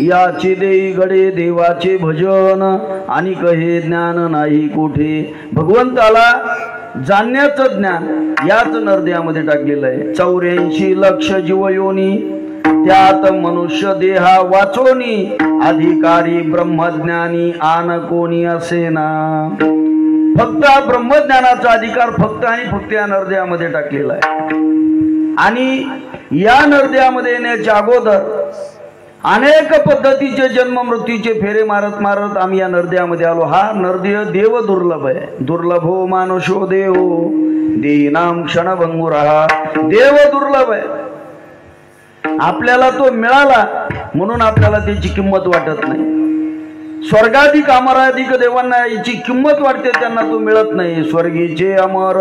याचे देई गडे देवाचे भजन आणि कहे ज्ञान नाही कोठे। भगवंताला जाणण्याचं ज्ञान याच नरद्यामध्ये टाकलेलं आहे। 84 लक्ष जीवयोनी त्यात मनुष्य देहा वाचोनी अधिकारी ब्रह्मज्ञानी आन कोणी असेना। फक्त ब्रह्मज्ञानाचा अधिकार फक्त आणि फक्त या नरद्यामध्ये टाकलेला आहे। आणि या नरद्यामध्ये येण्याच्या अगोदर अनेक पद्धतीचे जन्म मृत्यूचे फेरे मारत मारत आम्ही या नरद्यामध्ये आलो। हा नरदेय देव दुर्लभ आहे। दुर्लभो मानुषो देव दीनाम क्षणभंगुरहा। देव दुर्लभ आहे, आपल्याला तो मिळाला म्हणून आपल्याला त्याची किंमत वाटत नाही। स्वर्गाधिक अमराधिक देवांना याची किंमत वाटते, त्यांना तो मिळत नाही। स्वर्गीचे अमर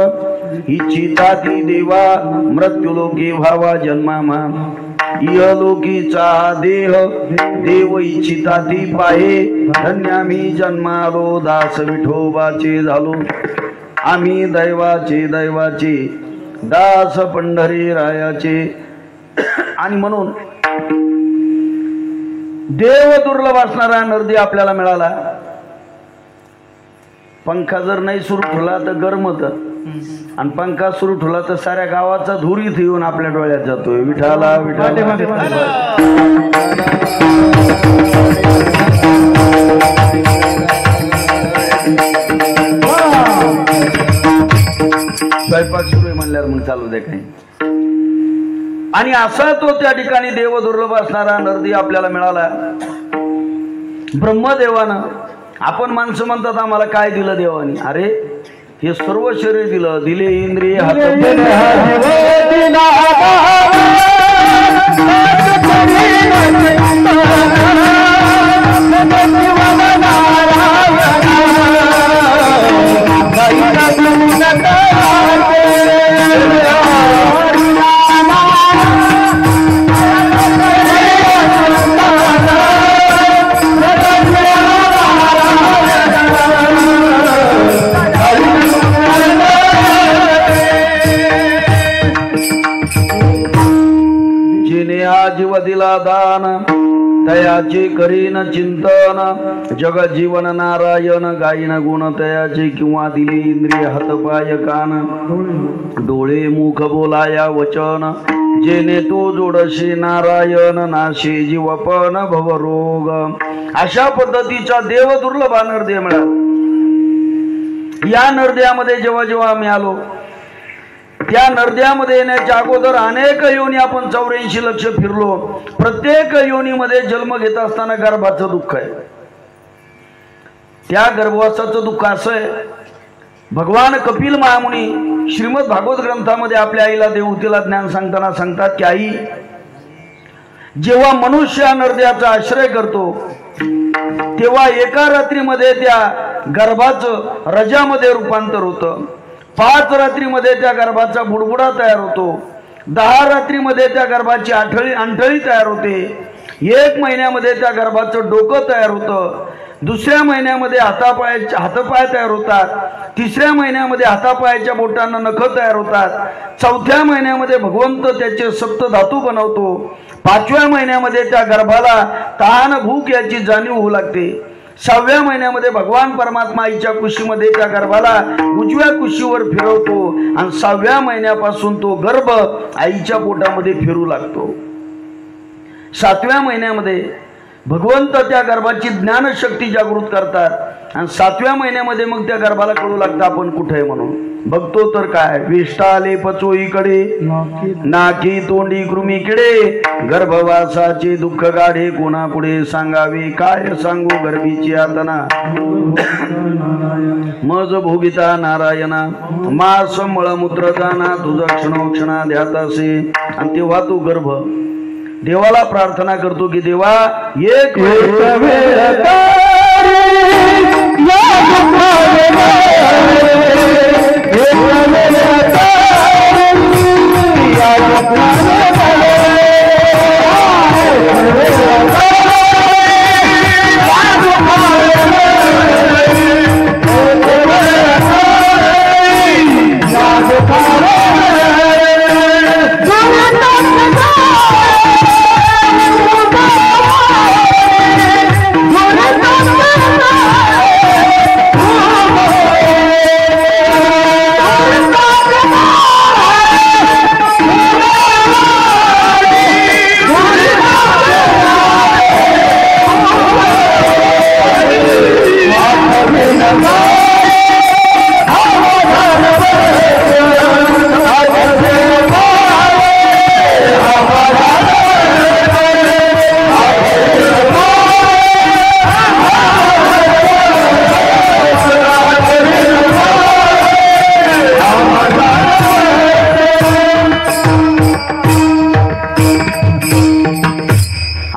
इच्छिता ती देवा मृत्युलोकी भावा जन्मामा। इहलोकीचा देह देव इच्छिता ती पाहे। धन्य आम्ही जन्मालो दास विठोबाचे झालो। आम्ही दैवाचे दैवाचे दास पंढरी रायाचे। आणि म्हणून देव दुर्लभ असणारा नरदी आपल्याला मिळाला। पंखा जर नाही सुरू ठेवला तर गरमत, आणि पंखा सुरू ठेवला तर साऱ्या गावाचा धूर इथे येऊन आपल्या डोळ्यात जातोय। विठाला विठाला स्वयंपाक सुरू आहे म्हणल्यावर मग चालू दे काही। आणि असा तो त्या ठिकाणी देव दुर्लभ असणारा नरदी आपल्याला मिळाला ब्रह्मदेवानं। आपण माणसं म्हणतात आम्हाला काय दिलं देवाने? अरे हे सर्व शरीर दिलं, दिले इंद्रिय हात जीव दिला दान तयाचे करीन चिंतन। जग जीवन नारायण गायन गुण तयाचे किंवा दिले इंद्रिय हातपाय कान। डोळे मुख बोलाया वचन जेने तो जोडशे नारायण नाशे जीवपन भवरोग। अशा पद्धतीचा देव दुर्लभ नरदेय मिळाला। या नरदेयामध्ये जेव्हा जेव्हा आम्ही आलो त्या नरद्यामध्ये येण्याच्या अगोदर अनेक योनी आपण 84 लक्ष फिरलो। प्रत्येक योनीमध्ये जन्म घेत असताना गर्भाचं दुःख आहे। त्या गर्भवासाचं दुःख असं आहे, भगवान कपिल महामुनी श्रीमद भागवत ग्रंथामध्ये आपल्या आईला देवहूतीला ज्ञान सांगताना सांगतात की आई, जेव्हा मनुष्य नरद्याचा आश्रय करतो तेव्हा एका रात्रीमध्ये त्या गर्भाचं रजामध्ये रूपांतर होतं। 5 रात्रीमध्ये त्या गर्भाचा बुडबुडा तयार होतो। 10 रात्रीमध्ये त्या गर्भाची अंठळी तयार होते। 1 महिन्यामध्ये त्या गर्भाचं डोकं तयार होतं। 2ऱ्या महिन्यामध्ये हातपाय तयार होतात। 3ऱ्या महिन्यामध्ये हातापायाच्या बोटांना नख तयार होतात। 4थ्या महिन्यामध्ये भगवंत त्याचे सप्तधातू बनवतो। 5व्या महिन्यामध्ये त्या गर्भाला तहान भूक याची जाणीव होऊ लागते। 6व्या महिन्यामध्ये भगवान परमात्मा आईच्या कुशीमध्ये त्या गर्भाला उजव्या कुशीवर फिरवतो आणि 6व्या महिन्यापासून तो गर्भ आईच्या पोटामध्ये फिरू लागतो। 7व्या महिन्यामध्ये भगवंत त्या गर्भाची ज्ञानशक्ती जागृत करतात आणि 7व्या महिन्यामध्ये मग त्या गर्भाला कळू लागतं आपण कुठे आहे म्हणून। बघतो तर काय, विष्टाले पचोईकडे नाकी तोंडी कृमी किडे। गर्भवासाचे दुःख गाढे कोणापुढे सांगावे, काय सांगू गर्भीची यातना। मज भोगिता नारायणा मास मळमूत्र दाना तुझ क्षणोक्षणा ध्यात असे। आणि तेव्हा तो गर्भ देवाला प्रार्थना करतो की देवा एक वेळ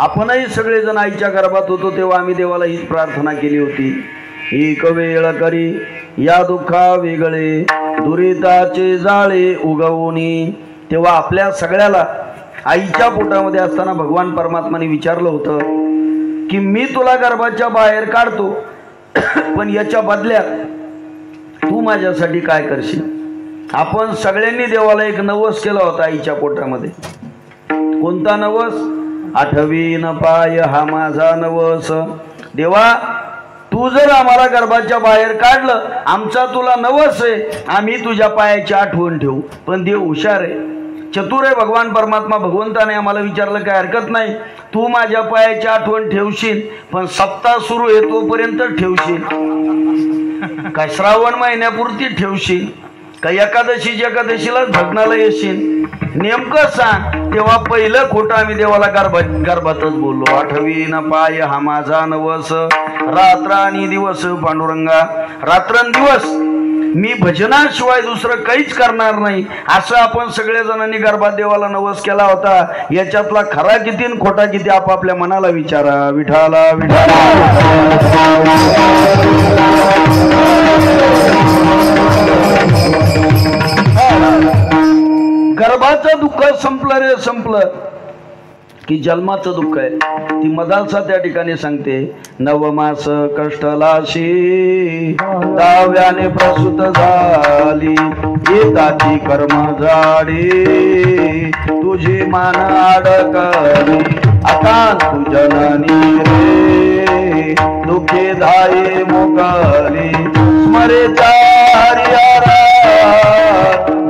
आपणही सगळेजण आईच्या गर्भात होतो तेव्हा आम्ही देवाला हीच प्रार्थना केली होती, एक वेळ करी या दुःखा वेगळे दुरिताचे जाळे उगवणी. तेव्हा आपल्या सगळ्याला आईच्या पोटामध्ये असताना भगवान परमात्माने विचारलं होतं की मी तुला गर्भाच्या बाहेर काढतो, पण याच्या बदल्यात तू माझ्यासाठी काय करशील. आपण सगळ्यांनी देवाला एक नवस केला होता आईच्या पोटामध्ये. कोणता नवस? आठवीन पाय हा माझा नवस. देवा तू जर आम्हाला गर्भाच्या बाहेर काढलं, आमचा तुला नवस आहे, आम्ही तुझ्या पायाची आठवण ठेवू. पण देव हुशार आहे, चतुर आहे भगवान परमात्मा. भगवंताने आम्हाला विचारलं काय हरकत नाही, तू माझ्या पायाची आठवण ठेवशील, पण सप्ताह सुरू आहे तोपर्यंत ठेवशील काय, श्रावण महिन्यापुरती ठेवशील का, एकादशीला भजनाला येशील, नेमकं सांग. तेव्हा पहिलं खोटं आम्ही देवाला गर्भातच बोललो. आठवीन पाय हा माझा नवस, रात्र आणि दिवस पांडुरंगा, रात्रंदिवस मी भजनाशिवाय दुसरं काहीच करणार नाही, असं आपण सगळ्या जणांनी गर्भात देवाला नवस केला होता. याच्यातला खरा किती आणि खोटा किती आपापल्या मनाला विचारा. विठाला विठाला. गर्भाचं दुःख संपलं रे, संपलं की जन्माचं दुःख आहे. ती मदालसा त्या ठिकाणी सांगते, नवमास कष्टलाशी दाव्याने प्रसूत झाली, येताची कर्म झाडी तुझी मान अडकली, आता तू जननी रे दुःखे धाये मोकली, स्मरेचा हरिहरा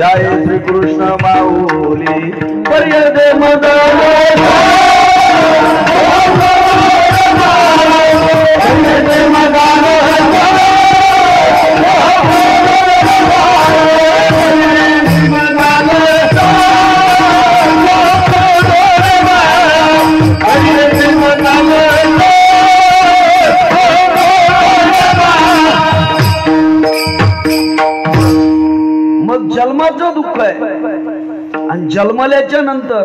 जय श्री कृष्ण माऊली, पर्यदे मदाले मग जन्माचं दुःख आहे. आणि जन्मल्याच्या नंतर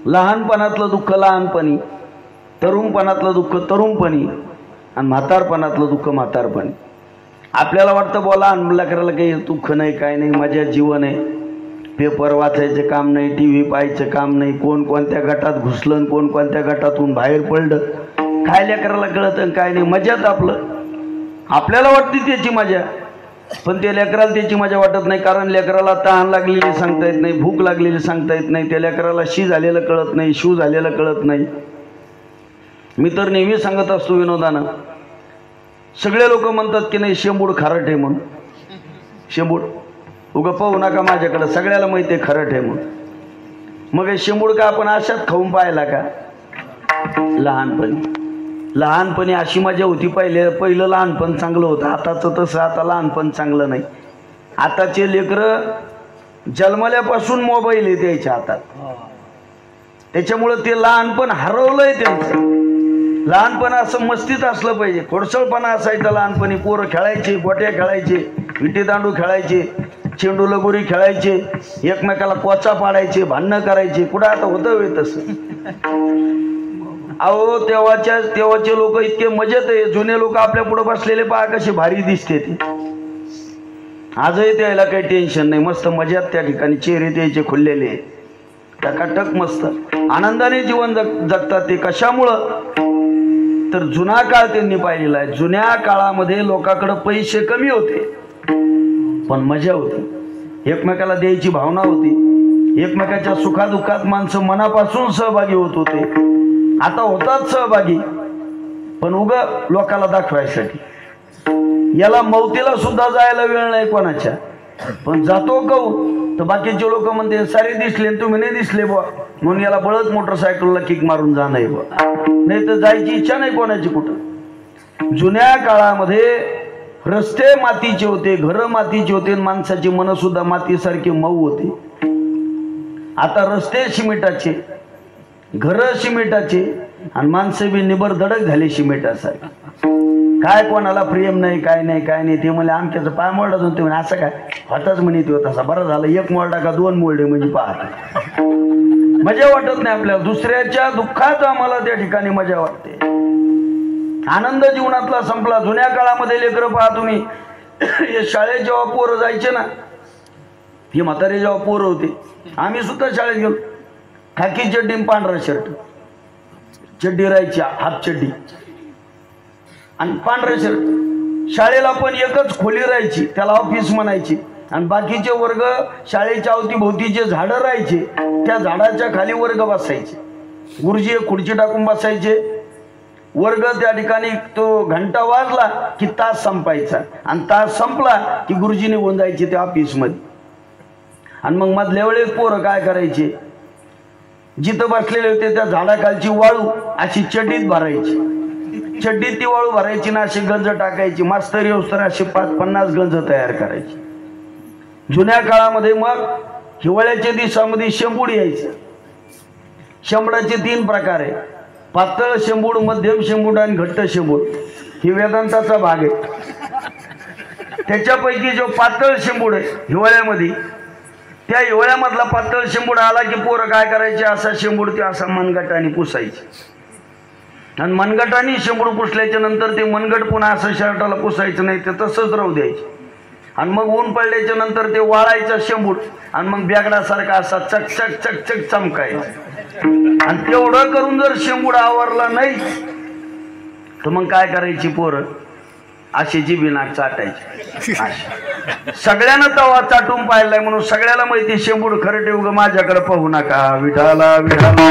लहानपणातलं दुःख लहानपणी, तरुणपणातलं दुःख तरुणपणी, आणि म्हातारपणातलं दुःख म्हातारपणी. आपल्याला वाटतं बोला अनमुला करायला काही दुःख नाही, काय नाही, मजा जीवन आहे, पेपर वाचायचं काम नाही, टी व्ही पाहायचं काम नाही, कोण कोणत्या गटात घुसलं, कोण कोणत्या गटातून बाहेर पडलं, काय लेकराला कळतं काय नाही, मजाच आपल्याला वाटते त्याची मजा. पण त्या लेकराला त्याची मजा वाटत नाही, कारण लेकराला तहान लागलेली सांगता येत नाही, भूक लागलेली सांगता येत नाही, त्या लेकराला शी झालेलं कळत नाही, शू झालेलं कळत नाही. मी तर नेहमी सांगत असतो विनोदानं, सगळे लोक म्हणतात की नाही शेंबूड खारट आहे म्हणून, शेंबूड उगा पाहू नका माझ्याकडं, सगळ्याला माहिती आहे खारट आहे म्हणून. मग हे शेंबूड का आपण अशात खाऊन पाहिला का? लहानपणी अशी मजा होती. पहिलं लहानपण चांगलं होतं, आताचं तसं आता लहानपण चांगलं नाही. आताचे लेकरं जन्मल्यापासून मोबाईल आहे त्याच्या हातात, त्याच्यामुळं ते लहानपण हरवलंय त्यांचं. लहानपण असं मस्तीत असलं पाहिजे, खोडसळपणा असायचा लहानपणी. पोरं खेळायचे, गोट्या खेळायचे, विटी दांडू खेळायचे, चेंडू लगोरी खेळायचे, एकमेकाला कोचा पाडायचे, भांडणं करायचे. कुठं आता होतं वेळ तसं? अहो तेव्हाचे लोक इतके मजेत आहे. जुने लोक आपल्या पुढे बसलेले पहा कसे भारी दिसते ते. आजही त्याला काही टेन्शन नाही, मस्त मजात त्या ठिकाणी चेहरे त्याचे खुललेले, टकाटक मस्त आनंदाने जीवन जगतात ते. कशामुळं तर जुना काळ त्यांनी पाहिलेला आहे. जुन्या काळामध्ये लोकांकडे पैसे कमी होते पण मजा होती, एकमेकाला द्यायची भावना होती, एकमेकाच्या सुखादुःखात माणसं मनापासून सहभागी होत होते. आता होतात सहभागी पण उगा लोकाला दाखवायसाठी. याला मौतीला सुद्धा जायला वेळ नाही कोणाच्या, पण जातो कहून तर बाकीचे लोक म्हणते सारे दिसले तुम्ही नाही दिसले बुवा, म्हणून याला बळच मोटरसायकलला किक मारून जाणं बुवा, नाही तर जायची इच्छा नाही कोणाची कुठं. जुन्या काळामध्ये रस्ते मातीचे होते, घरं मातीचे होते, माणसाची मन सुद्धा मातीसारखी मऊ होती. आता रस्ते सिमेंटाचे, घरं सिमेंटाचे, आणि माणसं बी निबर धडक झाली सिमेंटासारखी. काय कोणाला प्रेम नाही, काय नाही. ते म्हणले आमच्याचं पाय मोडा जाऊन, ते म्हणे असं काय होताच म्हणे तो तसा. बरं झालं एक मोडा का दोन मोडे म्हणजे पाहत. मजा वाटत नाही आपल्याला. दुसऱ्याच्या दुःखात आम्हाला त्या ठिकाणी मजा वाटते. आनंद जीवनातला संपला. जुन्या काळामध्ये लेकरं पहा तुम्ही, हे शाळेत जेव्हा पोरं जायचे ना, ही म्हातारे जेव्हा पोरं होते, आम्ही सुद्धा शाळेत गेलो. खाकी चड्डी पांढरा शर्ट, चड्डी राहायची हाफ चड्डी आणि पांढरा शर्ट. शाळेला पण एकच खोली राहायची, त्याला ऑफिस म्हणायची. आणि बाकीचे वर्ग शाळेच्या अवतीभोवतीचे झाडं राहायचे, त्या झाडाच्या खाली वर्ग बसायचे. गुरुजी खुर्ची टाकून बसायचे. वर्ग त्या ठिकाणी तो घंटा वाजला की तास संपायचा, आणि तास संपला की गुरुजी निघून जायचे त्या ऑफिसमध्ये. आणि मग मधल्या वेळेस पोरं काय करायचे, जिथं बसलेले होते त्या झाडाखालची वाळू अशी चड्डीत भरायची. चड्डीत ती वाळू भरायची ना अशी गंज टाकायची. मास्तर येऊस्तर असे 5-50 गंज तयार करायची. जुन्या काळामध्ये मग हिवाळ्याच्या दिवसामध्ये शेंबूड यायचे. शेंबडाचे 3 प्रकार आहे, पातळ शेंबूड, मध्यम शेंबूड आणि घट्ट शेंबूड. ही वेदांताचा भाग आहे. त्याच्यापैकी जो पातळ शेंबूड आहे हिवाळ्यामध्ये, त्या हिवाळ्यामधला पातळ शेंबूड आला की पोरं काय करायचे, असा शेंबूड ते असा मनगटाने पुसायचे. आणि मनगटाने शेंबूड पुसल्याच्या नंतर ते मनगट पुन्हा असं शर्टाला पुसायचं नाही, ते तसंच राहू द्यायचे. आणि मग ऊन पडल्याच्या नंतर ते वाळायचं शेंबूड, आणि मग बॅगडासारखा असा चकचक चकचक चमकायचं. आणि तेवढं करून जर शेंबूड आवरला नाही तर मग काय करायची पोरं, अशी जिभीनाक चाटायची. सगळ्यांना तवा चाटून पाहिलाय म्हणून सगळ्याला माहिती शेंबूड खरं ठेवू ग, माझ्याकडे पाहू नका, विठाला विठाला.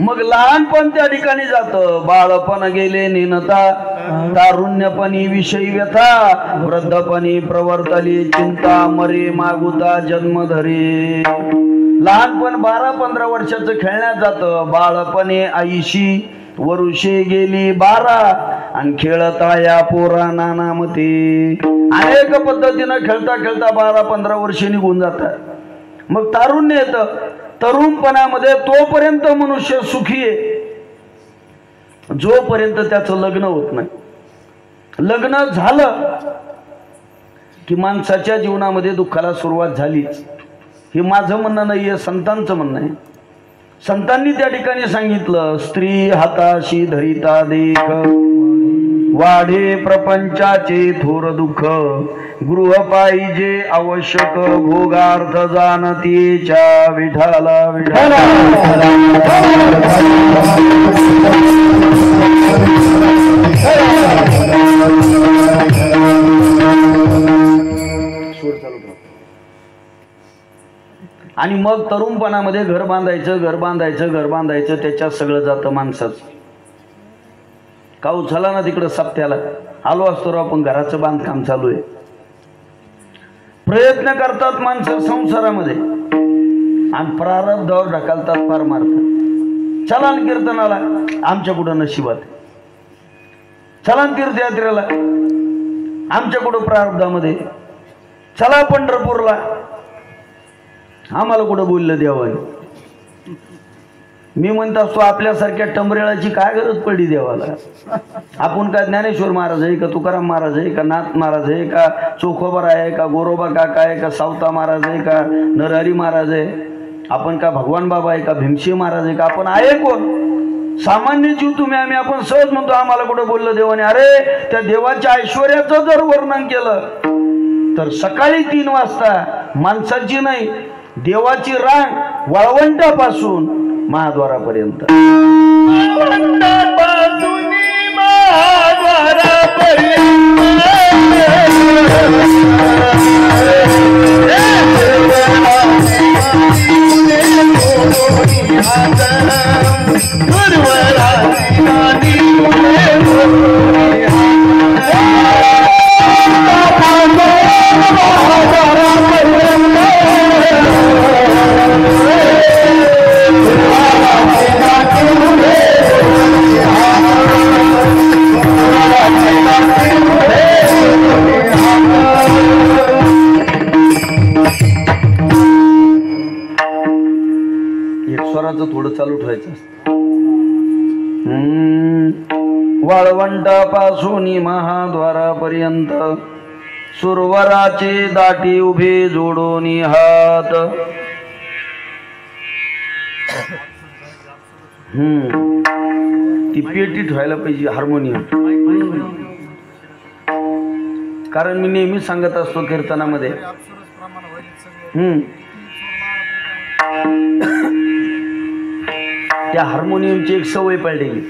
मग लहानपण त्या ठिकाणी जातं. बाळपण गेले निनता, तारुण्यपणी विषयी व्यथा, वृद्धपणी प्रवर्तली चिंता, मरे मागुता जन्म धरे. लहानपण 12-15 वर्षाचं खेळण्यात जातं. बाळपणे आईशी वरुषे गेली 12, आणि खेळता या पोरा नानामते. अनेक पद्धतीनं खेळता खेळता 12-15 वर्ष निघून जातात. मग तारुण्य येतं. तरुणपणामध्ये तोपर्यंत मनुष्य सुखी आहे जोपर्यंत त्याचं लग्न होत नाही. लग्न झालं की माणसाच्या जीवनामध्ये दुःखाला सुरुवात झालीच. हे माझं म्हणणं नाहीये, संतांचं म्हणणं आहे. संतांनी त्या ठिकाणी सांगितलं, स्त्री हाताशी धरिता देख, वाढे प्रपंचाचे थोर दुःख, गृह पाहिजे आवश्यक, भोगार्थ जाणतीच्या विठाला विठाला. आणि मग तरुणपणामध्ये घर बांधायचं, घर बांधायचं, घर बांधायचं, त्याच्यात सगळं जातं माणसाचं. काऊ झाला ना तिकडं सप्त्याला आलो असतो राव, पण घराचं बांधकाम चालू आहे. प्रयत्न करतात माणसं संसारामध्ये आणि प्रारब्धावर ढकलतात, फार मारतात. चला कीर्तनाला, आमच्या कुठं नशिबात. चला तीर्थयात्रेला, आमच्या कुठं प्रारब्धामध्ये. चला पंढरपूरला, आम्हाला कुठं बोललं देवाने. मी म्हणत असतो आपल्यासारख्या टंबरेळाची काय गरज पडली देवाला. आपण काय ज्ञानेश्वर महाराज आहे का, तुकाराम महाराज आहे का, नाथ महाराज आहे का, चोखोबर आहे का, गोरोबा काका आहे का, सावता महाराज आहे का, नरहरी महाराज आहे. आपण का भगवान बाबा आहे का, भीमसिंह महाराज आहे का. आपण आहे कोण? सामान्य जीव तुम्ही आम्ही. आपण सहज म्हणतो आम्हाला कुठं बोललं देवाने. अरे त्या देवाच्या ऐश्वर्याचं जर वर्णन केलं तर सकाळी 3 वाजता माणसाची नाही देवाची रांग वाळवंटापासून महाद्वारापर्यंत. थोडं चालू ठेवायचं. वाळवंट वाळवंटापासून महाद्वारापर्यंत सुरवराचे दाटी उभे जोडून हात. ती पेटी ठेवायला पाहिजे हार्मोनियम. कारण मी नेहमी सांगत असतो कीर्तनामध्ये त्या हार्मोनियमची एक सवय पडलेली.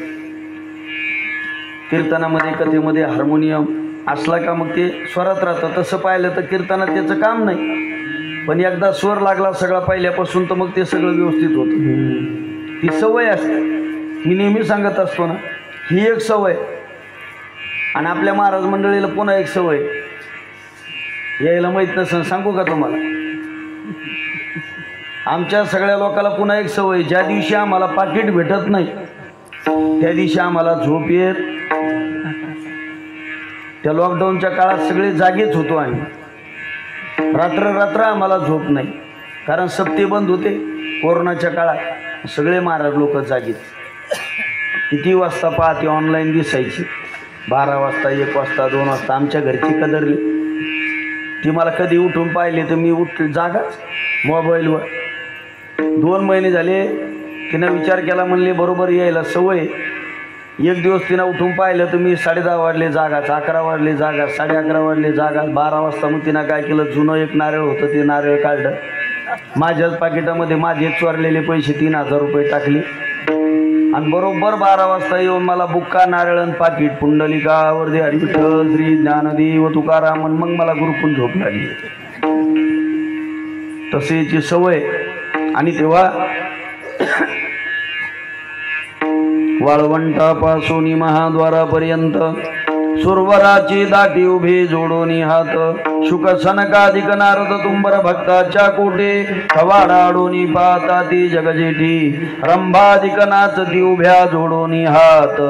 कीर्तनामध्ये कथेमध्ये हार्मोनियम असला का मग ते स्वरात राहतं. तसं पाहिलं तर कीर्तनात त्याचं काम नाही, पण एकदा स्वर लागला सगळा पहिल्यापासून तर मग ते सगळं व्यवस्थित होतं. ती सवय असते. मी नेहमी सांगत असतो ना, ही एक सवय. आणि आपल्या महाराज मंडळीला पुन्हा एक सवय यायला माहीत नसेल, सांगू का तुम्हाला? आमच्या सगळ्या लोकांना पुन्हा एक सवय, ज्या दिवशी आम्हाला पाकिट भेटत नाही त्या दिवशी आम्हाला झोप येत. त्या लॉकडाऊनच्या काळात सगळे जागेच होतो आम्ही. रात्र रात्र आम्हाला झोप नाही, कारण सप्ते बंद होते कोरोनाच्या काळात. सगळे महाराज लोक जागेच. किती वाजता पाहते ऑनलाईन दिसायची, 12 वाजता, 1 वाजता, 2 वाजता. आमच्या घरची कदरली ती मला कधी उठून पाहिले तर मी जागाच मोबाईलवर. 2 महिने झाले. तिनं विचार केला, म्हणले बरोबर यायला सवय. एक दिवस तिनं उठून पाहिलं तर मी 10:30 वाजले जागाच, 11 वाजले जागाच, 11:30 वाजले जागाच. 12 वाजता मग तिनं काय केलं, जुनं एक नारळ होतं ते नारळ काढलं. माझ्याच पाकिटामध्ये माझे चोरलेले पैसे 3000 रुपये टाकले. आणि बरोबर 12 वाजता येऊन मला बुक्का, नारळण, पाकिट, पुंडलिकावरती हरी विठ्ठल श्री ज्ञानदेव तुकाराम, मग मला गुरुपून झोप लागली. तसेची सवय. आणि तेव्हा वाळवंटापासून महाद्वारापर्यंत सुरवराची दाटी उभे जोडून हात. शुक सनकाधिक नारद तुंबर भक्ताच्या कोटे खवाडाडोनी पाहता ती जगजेठी. रंभाधिक नाचती उभ्या जोडून हात.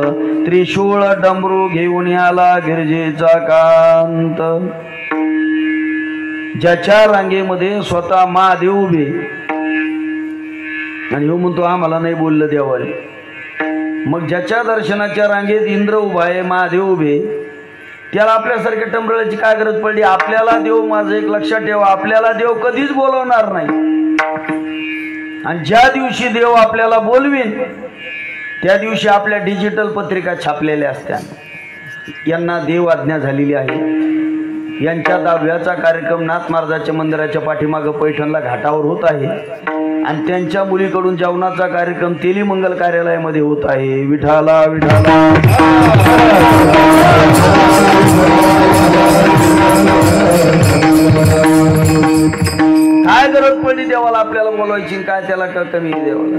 त्रिशूळ डमरू घेऊन आला गिरजेचा कांत. ज्याच्या रांगेमध्ये स्वतः महादेव उभे, आणि हो म्हणतो आम्हाला नाही बोललं देवाने. मग ज्याच्या दर्शनाच्या रांगेत इंद्र उभा आहे, महादेव उभे, त्याला आपल्यासारख्या टंबरळाची काय गरज पडली? आपल्याला देव, माझं एक लक्षात ठेवा, आपल्याला देव कधीच बोलवणार नाही. आणि ज्या दिवशी देव आपल्याला बोलवीन त्या दिवशी आपल्या डिजिटल पत्रिका छापलेल्या असत्या. यांना देव आज्ञा झालेली आहे. यांच्या 10व्याचा कार्यक्रम नाथ महाराजांच्या मंदिराच्या पाठीमागं पैठणला घाटावर होत आहे. आणि त्यांच्या मुलीकडून जेवणाचा कार्यक्रम तेली मंगल कार्यालयामध्ये होत आहे. विठाला विठाला. काय गरज पडली देवाला आपल्याला बोलवायची? काय त्याला का कमी देवाला?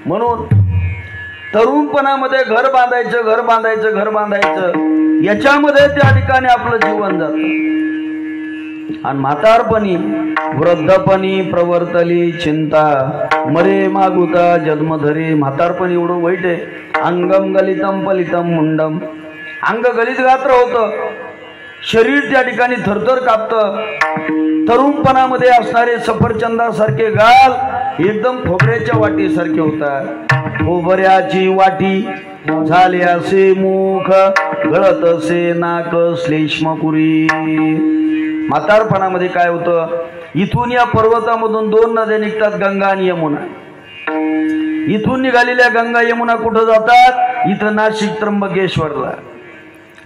म्हणून तरुणपणामध्ये घर बांधायचं, घर बांधायचं, घर बांधायचं, याच्यामध्ये त्या ठिकाणी आपलं जीवन जातं. आणि म्हातारपणी, वृद्धपणी प्रवर्तली चिंता, मरे मागुता जन्मधरी. म्हातारपणी एवढं वाईट आहे. अंगम गलितम पलितम मुंडम. अंग गलित गात्र होतं, शरीर त्या ठिकाणी थरथर कापतं. तरुणपणामध्ये असणारे सफरचंदासारखे गाल एकदम खोबऱ्याच्या वाटीसारखे होतात. खोबऱ्याची वाटी झाले असे मुख, गळत असे नाक श्लेष्मपुरी. म्हातारपणामध्ये काय होतं, इथून या पर्वतामधून 2 नद्या निघतात, गंगा आणि यमुना. इथून निघालेल्या गंगा यमुना कुठं जातात? इथं नाशिक त्र्यंबकेश्वरला.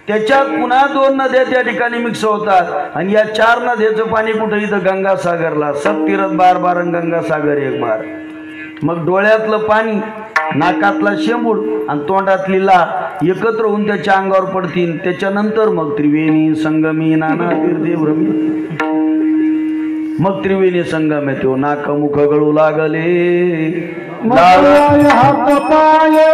त्याच्यात पुन्हा 2 नद्या त्या ठिकाणी मिक्स होतात. आणि या 4 नद्याचं पाणी कुठं? इथं गंगासागरला. सब तीरथ बार बार गंगासागर एक बार. मग डोळ्यातलं पाणी, नाकातला शेंबूड आणि तोंडातली लाळ एकत्र होऊन त्याच्या अंगावर पडतील. त्याच्यानंतर मग त्रिवेणी संगमी नाना तीर्थे भ्रमी. मग त्रिवेणी संगम येतो. नाक मुख गळू लागले, हात पाय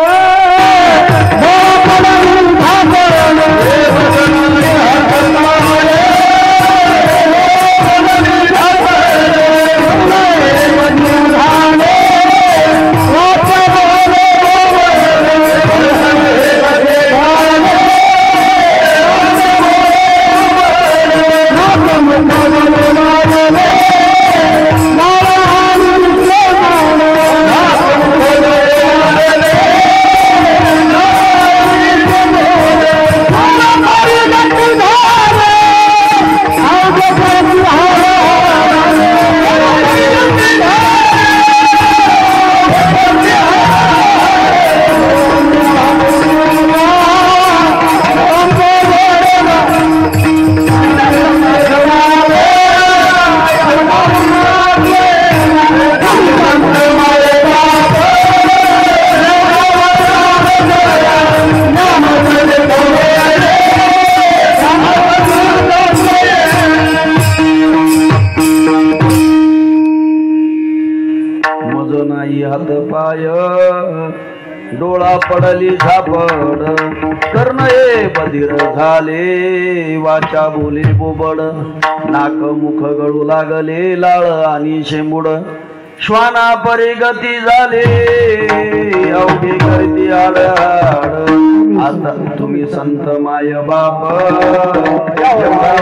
नाही हात पाय डोळा पडली झापड कर्ण हे बधीर झाले वाचा बोले बोबड नाक मुख गळू लागले लाळ आणि शेंबुड श्वाना परी गती झाले अवघे करती आड आता तुम्ही संत माय बाप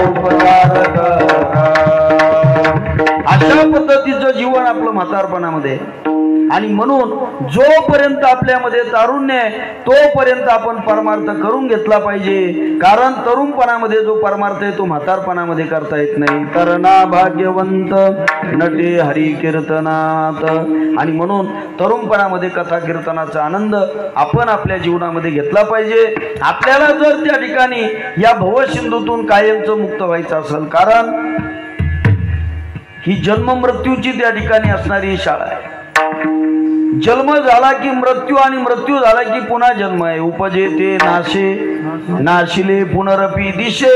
उपकार करा. अशा पद्धतीचं जीवन आपलं म्हातारपणामध्ये. आणि म्हणून जोपर्यंत आपल्यामध्ये तारुण्य आहे तोपर्यंत आपण परमार्थ करून घेतला पाहिजे. कारण तरुणपणामध्ये जो परमार्थ आहे तो म्हातारपणामध्ये करता येत नाही. तरणा भाग्यवंत नटे हरी कीर्तनात. आणि म्हणून तरुणपणामध्ये कथा कीर्तनाचा आनंद आपण आपल्या जीवनामध्ये घेतला पाहिजे. आपल्याला जर त्या ठिकाणी या भवसिंधूतून कायमचं मुक्त व्हायचं असेल, कारण ही जन्म मृत्यूची त्या ठिकाणी असणारी शाळा आहे. जन्म झाला की मृत्यू आणि मृत्यू झाला की पुन्हा जन्म आहे. उपजेते नाशे नाशिले पुनरपी दिशे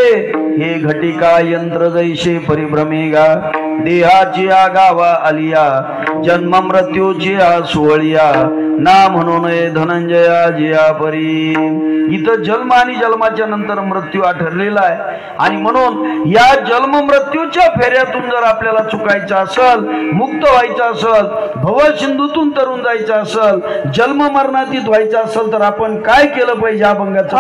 हे घटिका यंत्र जैसे परिभ्रमेगा देहाची गावा आलिया जन्म मृत्यूची सोहळिया ना म्हणून धनंजया जिया परी. इथं जन्म आणि जन्माच्या नंतर मृत्यू हा ठरलेला आहे. आणि म्हणून या जन्म मृत्यूच्या फेऱ्यातून जर आपल्याला चुकायचं असेल, मुक्त व्हायचं असेल, भवसिंधूतून तरुण जायचं असेल, जन्म मरणातीत व्हायचं असेल तर आपण काय केलं पाहिजे? अभंगाचं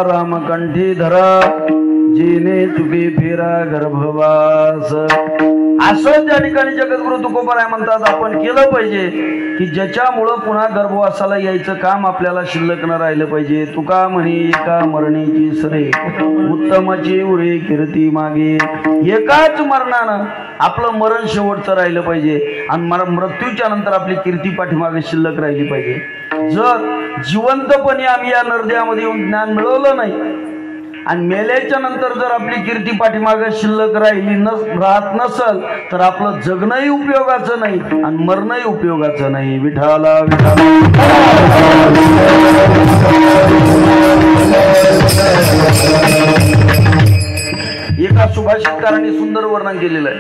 रामकंठी धरा जिने चुकी फिरा गर्भवास. असं त्या ठिकाणी जगद्गुरु तुकोबाराय म्हणतात आपण केलं पाहिजे की ज्याच्यामुळं पुन्हा गर्भवासाला यायचं काम आपल्याला शिल्लक न राहिलं पाहिजे. तुका म्हणे एका मरणीची सरे उत्तमाची उरे कीर्ती मागे. एकाच मरणानं आपलं मरण शेवटचं राहिलं पाहिजे आणि मृत्यूच्या नंतर आपली कीर्ती पाठीमागे शिल्लक राहिली पाहिजे. जर जिवंतपणे आम्ही या नरदेहामध्ये येऊन ज्ञान मिळवलं नाही आणि मेल्याच्या नंतर जर आपली कीर्ती पाठीमागे शिल्लक राहत नसल तर आपलं जगणंही उपयोगाचं नाही आणि मरणंही उपयोगाचं नाही. विठाला एका सुभाषितकाराने सुंदर वर्णन केलेलं आहे.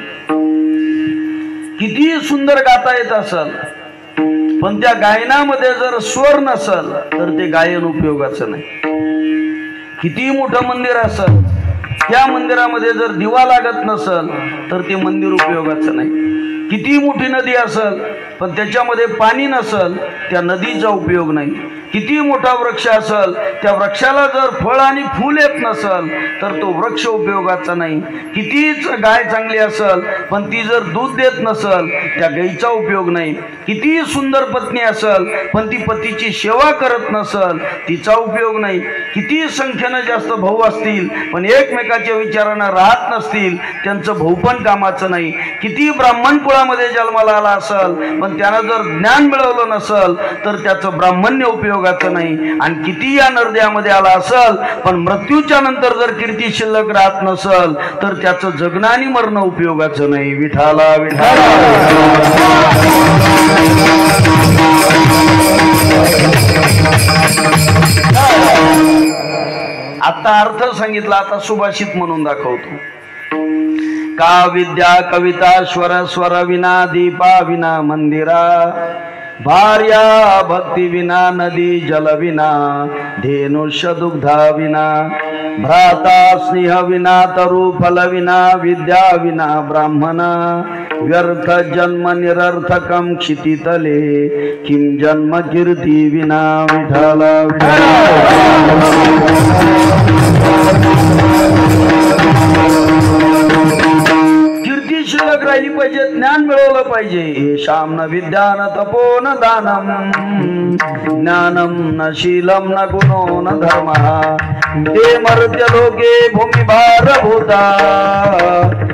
किती सुंदर गाता येत असल पण त्या गायनामध्ये जर स्वर नसल तर ते गायन उपयोगाचं नाही. किती मोठं मंदिर असल, त्या मंदिरामध्ये जर दिवा लागत नसल तर ते मंदिर उपयोगाचं नाही. किती मोठी नदी असल पण त्याच्यामध्ये पाणी नसल, त्या नदीचा उपयोग नाही. किती मोठा वृक्ष असल, त्या वृक्षाला जर फळ आणि फूल येत नसल तर तो वृक्ष उपयोगाचा नाही. कितीच गाय चांगली असल पण ती जर दूध देत नसल, त्या गायीचा उपयोग नाही. किती सुंदर पत्नी असल पण ती पतीची सेवा करत नसल, तिचा उपयोग नाही. किती संख्येनं जास्त भाऊ असतील पण एकमेकाच्या विचारानं राहत नसतील, त्यांचं भाऊ पण कामाचं नाही. किती ब्राह्मण कुळामध्ये जन्माला आला असल पण त्यानं जर ज्ञान मिळवलं नसल तर त्याचं ब्राह्मण्य उपयोगाचं नाही. आणि किती या नरद्यामध्ये आला असल पण मृत्यूच्या नंतर जर कीर्ती शिल्लक राहत नसल तर त्याचं जगणं आणि मरणं उपयोगाचं नाही. विठाला विठाला. आता अर्थ सांगितला, आता सुभाषित म्हणून दाखवतो. का विद्या कविता स्वर स्वर विना दीपा विना मंदिरा, भार्या भक्ती विना नदी जल विना, धेनुष्य दुग्धा विना, भ्राता स्नेह विना तरु फल विना, विद्या विना ब्राह्मणा, व्यर्थ जन्म निरर्थकम क्षितितले, किम जन्म कीर्ती विना. विठाला कीर्ती शिल्लक राहिली पाहिजे, ज्ञान मिळवलं पाहिजे. शाम न विद्या न तपो न दानम, ज्ञानम न शीलम न गुणो न धर्म, ते मर्त्य लोके भूमिभार भूता,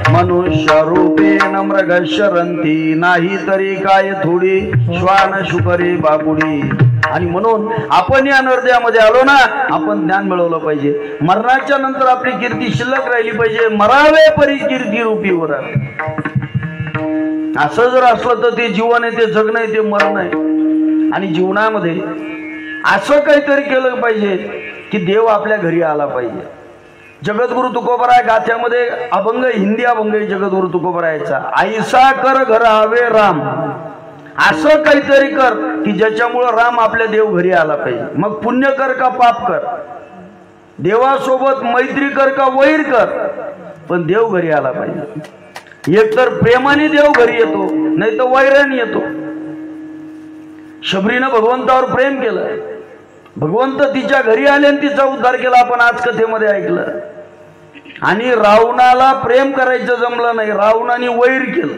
मनुष्य रूपेण मृगशरंती, नाही तरी काय थोडी श्वान शुकरी बाबुडी. आणि म्हणून आपण या नरद्यामध्ये आलो ना, आपण ज्ञान मिळवलं पाहिजे. मरणाच्या नंतर आपली कीर्ती शिल्लक राहिली पाहिजे. मरावे परी कीर्ती रूपी वर. असं जर असलं तर ते जीवन आहे, ते जगणं आहे, ते मरण आहे. आणि जीवनामध्ये असं काहीतरी केलं पाहिजे की देव आपल्या घरी आला पाहिजे. जगद्गुरु तुकोबराय गाथ्यामध्ये अभंग, हिंदी अभंग जगद्गुरु तुकोबरायचा, ऐसा कर घर हवे राम. असं काहीतरी कर की ज्याच्यामुळं राम आपल्या देव घरी आला पाहिजे. मग पुण्य कर का पाप कर, देवासोबत मैत्री कर का वैर कर, पण देव घरी आला पाहिजे. एक तर प्रेमाने देव घरी येतो, नाही तर वैराने येतो. शबरीनं भगवंतावर प्रेम केलं, भगवंत तिच्या घरी आले आणि तिचा उद्धार केला. आपण आज कथेमध्ये ऐकलं. आणि रावणाला प्रेम करायचं जमलं नाही, रावणाने वैर केलं.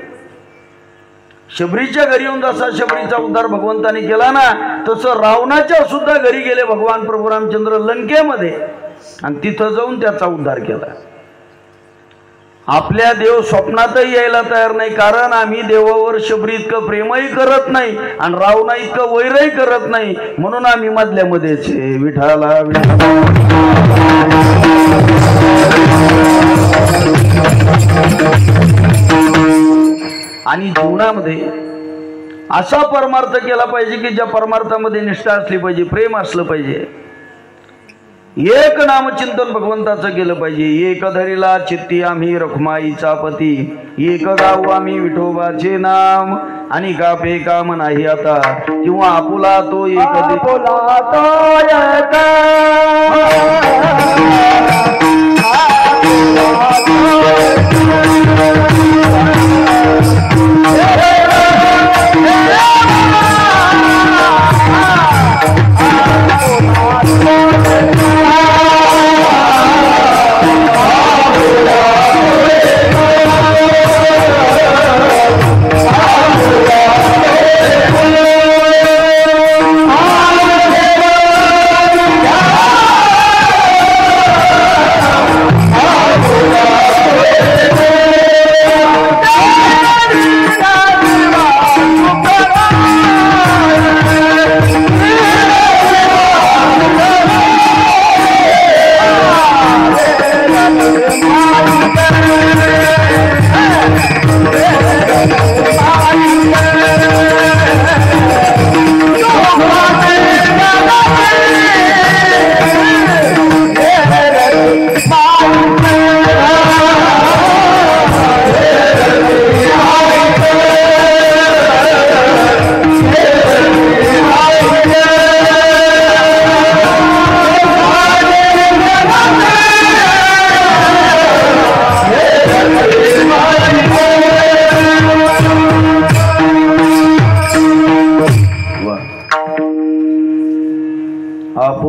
शबरीच्या घरी येऊन जसा शबरीचा उद्धार भगवंताने केला ना, तसं रावणाच्या सुद्धा घरी गेले भगवान प्रभू रामचंद्र लंकेमध्ये, आणि तिथं जाऊन त्याचा उद्धार केला. आपल्या देव स्वप्नातही यायला तयार नाही, कारण आम्ही देवावर शबरी इतकं प्रेमही करत नाही आणि रावणा इतकं वैरही करत नाही, म्हणून आम्ही मधल्यामध्येच. विठाला आणि जीवनामध्ये असा परमार्थ केला पाहिजे की ज्या परमार्थामध्ये निष्ठा असली पाहिजे, प्रेम असलं पाहिजे. एक नामचिंतन भगवंताचं केलं पाहिजे. एक धरीला चित्ती आम्ही रखुमाईचा पती, एक गाऊ आम्ही विठोबाचे नाम, आणि कापे काम नाही आता किंवा आपुला तो एक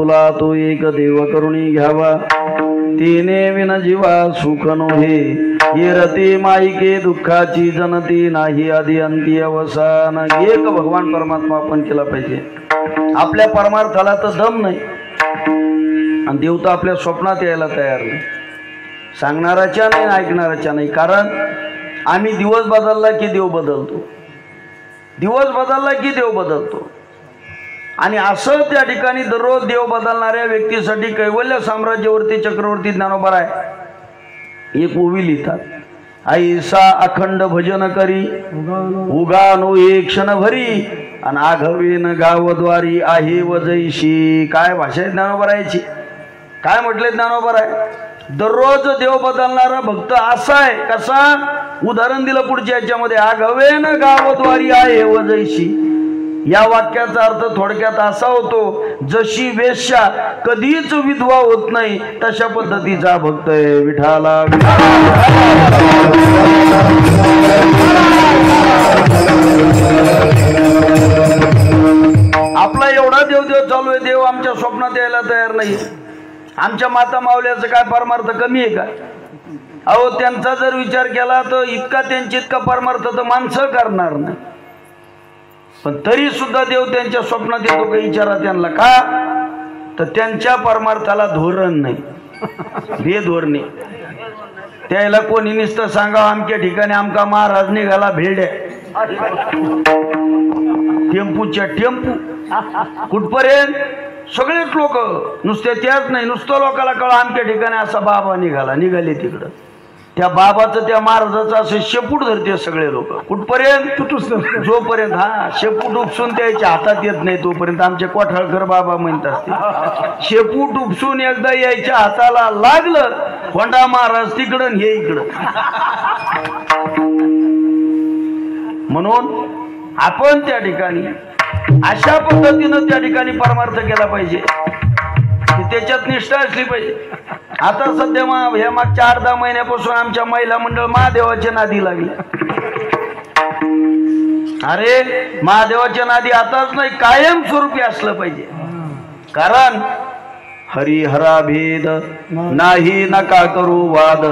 आपुला तो एक देव करुणी घ्यावा, तिने विन जीवा सुख नोहे, ये रती माईके दुःखाची जनती नाही आधी अंती अवसान. एक भगवान परमात्मा आपण केला पाहिजे. आपल्या परमार्थाला तर दम नाही आणि देव तर आपल्या स्वप्नात यायला तयार नाही, सांगणाराच्या नाही ऐकणाराच्या नाही. कारण आम्ही दिवस बदलला की देव बदलतो, दिवस बदलला की देव बदलतो. आणि असं त्या ठिकाणी दररोज देव बदलणाऱ्या व्यक्तीसाठी कैवल्य साम्राज्यवर्ती चक्रवर्ती ज्ञानोबा आहे एक ओवी लिहितात. ऐसा अखंड भजन करी उगानो एक क्षण भरी, आणि आघवेन गावद्वारी आहे वजैशी. काय भाषा आहे ज्ञानोबरायची, काय म्हटले ज्ञानोबराय? दररोज देव बदलणारा भक्त असा आहे. कसा? उदाहरण दिलं पुढच्या याच्यामध्ये, आघवेन गावद्वारी आहे वजैशी. या वाक्याचा अर्थ थोडक्यात असा होतो, जशी वेश्या कधीच विधवा होत नाही तशा पद्धतीचा भक्त आहे विठाला. आपला एवढा देवदेव चालू आहे, देव आमच्या स्वप्नात यायला तयार नाही. आमच्या माता मावल्याचं काय परमार्थ कमी आहे का? अहो त्यांचा जर विचार केला तर इतका त्यांची इतका परमार्थ तर माणसं करणार नाही. पण तरी सुद्धा देव त्यांच्या स्वप्नात येतो का विचारा त्यांना. का? तर त्यांच्या परमार्थाला धोरण नाही, बेधोरणे. त्याला कोणी नुसतं सांगा आमच्या ठिकाणी आमका महाराज निघाला भेड्या, टेम्पूच्या टेम्पू कुठपर्यंत. सगळेच लोक नुसते त्याच नाही, नुसतं लोकांना कळ आमच्या ठिकाणी असा बाबा निघाले तिकडं. त्या बाबाचं त्या महाराजाचं असं शेपूट धरते सगळे लोक. कुठपर्यंत? जोपर्यंत शेपूट उपसून त्याच्या हातात येत नाही तोपर्यंत आमचे कोठाळकर बाबा म्हणत असते. शेपूट उपसून एकदा यायच्या हाताला लागलं, कोंडा महाराज तिकडं हे इकडं. म्हणून आपण त्या ठिकाणी अशा पद्धतीनं त्या ठिकाणी परमार्थ केला पाहिजे, त्याच्यात निष्ठा असली पाहिजे. आता सध्या ह्या मागच्या 8-10 महिन्यापासून आमच्या महिला मंडळ महादेवाच्या नादी लागले. अरे महादेवाच्या नादी आताच नाही, कायम स्वरूपी असलं पाहिजे. कारण हरिहरा भेद नाही नका करू वाद,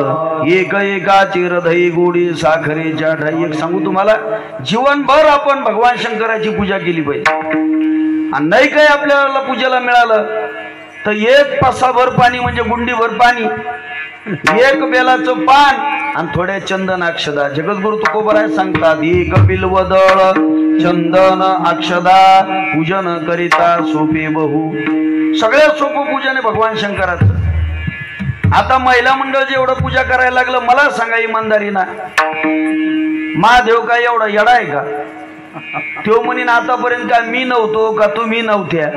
एक एकाची हृदय गोडी साखरेच्या ठाई. एक सांगू तुम्हाला, जीवनभर आपण भगवान शंकराची पूजा केली पाहिजे. आणि नाही काही आपल्याला पूजेला मिळालं तर एक पासाभर पाणी म्हणजे गुंडीभर पाणी, एक बेलाचं पान आणि थोड्या चंदन अक्षदा. जगद्गुरु तुकोबराय सांगतात, एक बिल्वदळ चंदन अक्षदा पूजन करिता सोपे बहु. सगळ्यात सोपं पूजन आहे भगवान शंकराचं. आता महिला मंडळ जे एवढं पूजा करायला लागलं, मला सांगा इमानदारीना, महादेव काय एवढा येडा आहे का? तो म्हणीन आतापर्यंत काय मी नव्हतो का तुम्ही नव्हत्या?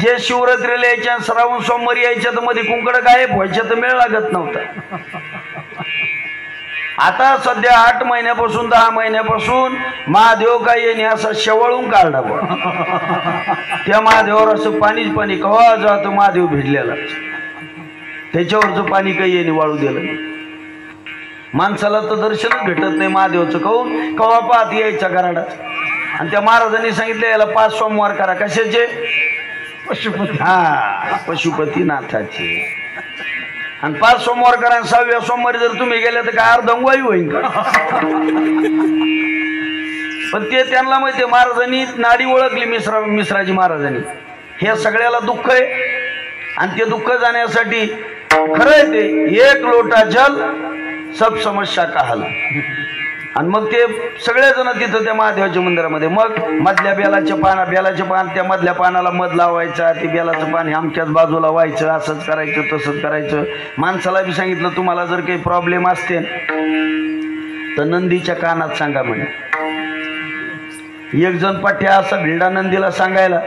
जे शिवरात्रीला यायच्या, श्रावण सोमवारी यायच्या तर मध्ये कुंकड गायब व्हायच्या तर मेळ लागत नव्हता. आता सध्या 8 महिन्यापासून 10 महिन्यापासून महादेव काय येणे असा शेवळून काढला. त्या महादेवावर असं पाणीच पाणी, कवा जातो महादेव भिडलेला, त्याच्यावरचं पाणी काही येणे वाळू दिलं. माणसाला तर दर्शनच भेटत नाही महादेवाचं. कहून कवा पाहत यायचा गराडात. आणि त्या महाराजांनी सांगितलं याला 5 सोमवार करा. कशाचे? पशुपती. पशुपतीनाथाचे. आणि 5 सोमवार करा. 6व्या सोमवारी जर तुम्ही गेले तर काय अर्धंगवायू होईल का? पण ते त्यांना माहिती, महाराजांनी नाडी ओळखली. मिश्राजी महाराजांनी हे सगळ्याला दुःख आहे आणि ते दुःख जाण्यासाठी खरं आहे ते एक लोटा जल सब समस्या का हल. आणि मग ते सगळेजण तिथं त्या महादेवाच्या मंदिरामध्ये, मग मधल्या बेलाचे पान त्या मधल्या पानाला मध लावायचा, ते बेलाचं पान हे आमच्याच बाजूला व्हायचं, असंच करायचं तसंच करायचं. माणसाला बी सांगितलं तुम्हाला जर काही प्रॉब्लेम असते तर नंदीच्या कानात सांगा म्हणे. एक जण पाठ्या असा भिल्डा नंदीला सांगायला,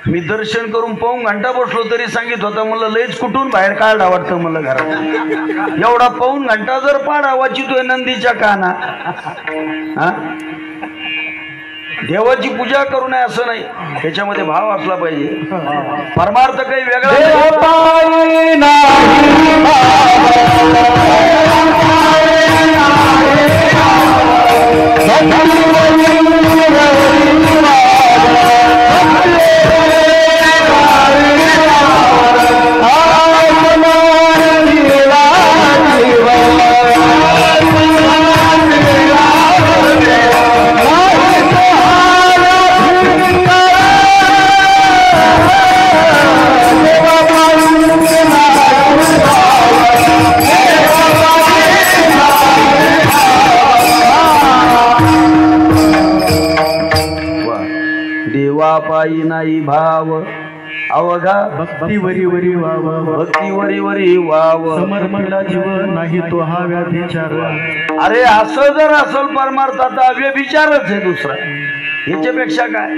मी दर्शन करून पाहून घंटा बसलो तरी सांगित होता, म्हणलं लयच कुठून बाहेर काढा वाटतं मला घरात. एवढा पाहून घंटा जर पाडा वाचितोय नंदीच्या काना. देवाची पूजा करू नये असं नाही, त्याच्यामध्ये भाव असला पाहिजे. परमार्थ काही वेगळा नाही. नाही भाव अवघा भक्तीवरी वरी वाव भक्तीवरी वरी वाव समर्पणला जीव नाही तो हा व्याधिचार अरे असं जर असल परमार्थाचा व्यभिचारच आहे दुसरा याच्यापेक्षा काय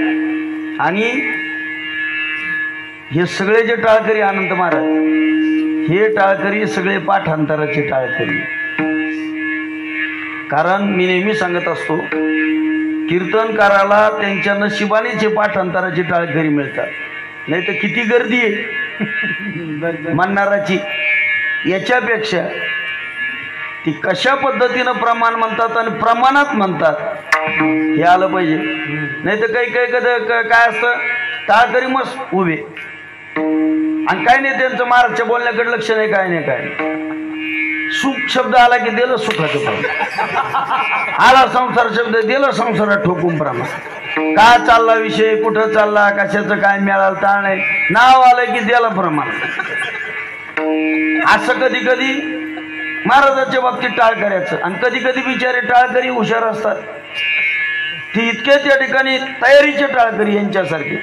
आणि हे सगळे जे टाळकरी आनंद महाराज हे टाळकरी सगळे पाठांतराचे टाळकरी कारण मी नेहमी सांगत असतो कीर्तनकाराला त्यांच्या नशिबानेचे पाठांतराचे टाळकरी मिळतात नाही तर किती गर्दी आहे म्हणणाराची याच्यापेक्षा ती कशा पद्धतीनं प्रमाण म्हणतात आणि प्रमाणात म्हणतात हे आलं पाहिजे नाही तर काही काही काय असतं टाळकरी मस्त उभे आणि काय नाही त्यांचं महाराजच्या बोलण्याकडे लक्ष नाही काय नाही काय सुख शब्द आला की दिलं सुखाचं प्रमाण आला संसार शब्द दिलं संसारात ठोकून प्रमाण का चालला विषय कुठं चालला कशाचं काय मिळालं ताण आहे नाव आलं की दिलं प्रमाण असं कधी कधी महाराजाच्या बाबतीत टाळकऱ्याचं आणि कधी कधी बिचारे टाळकरी हुशार असतात ती इतके त्या ठिकाणी तयारीचे टाळकरी यांच्यासारखे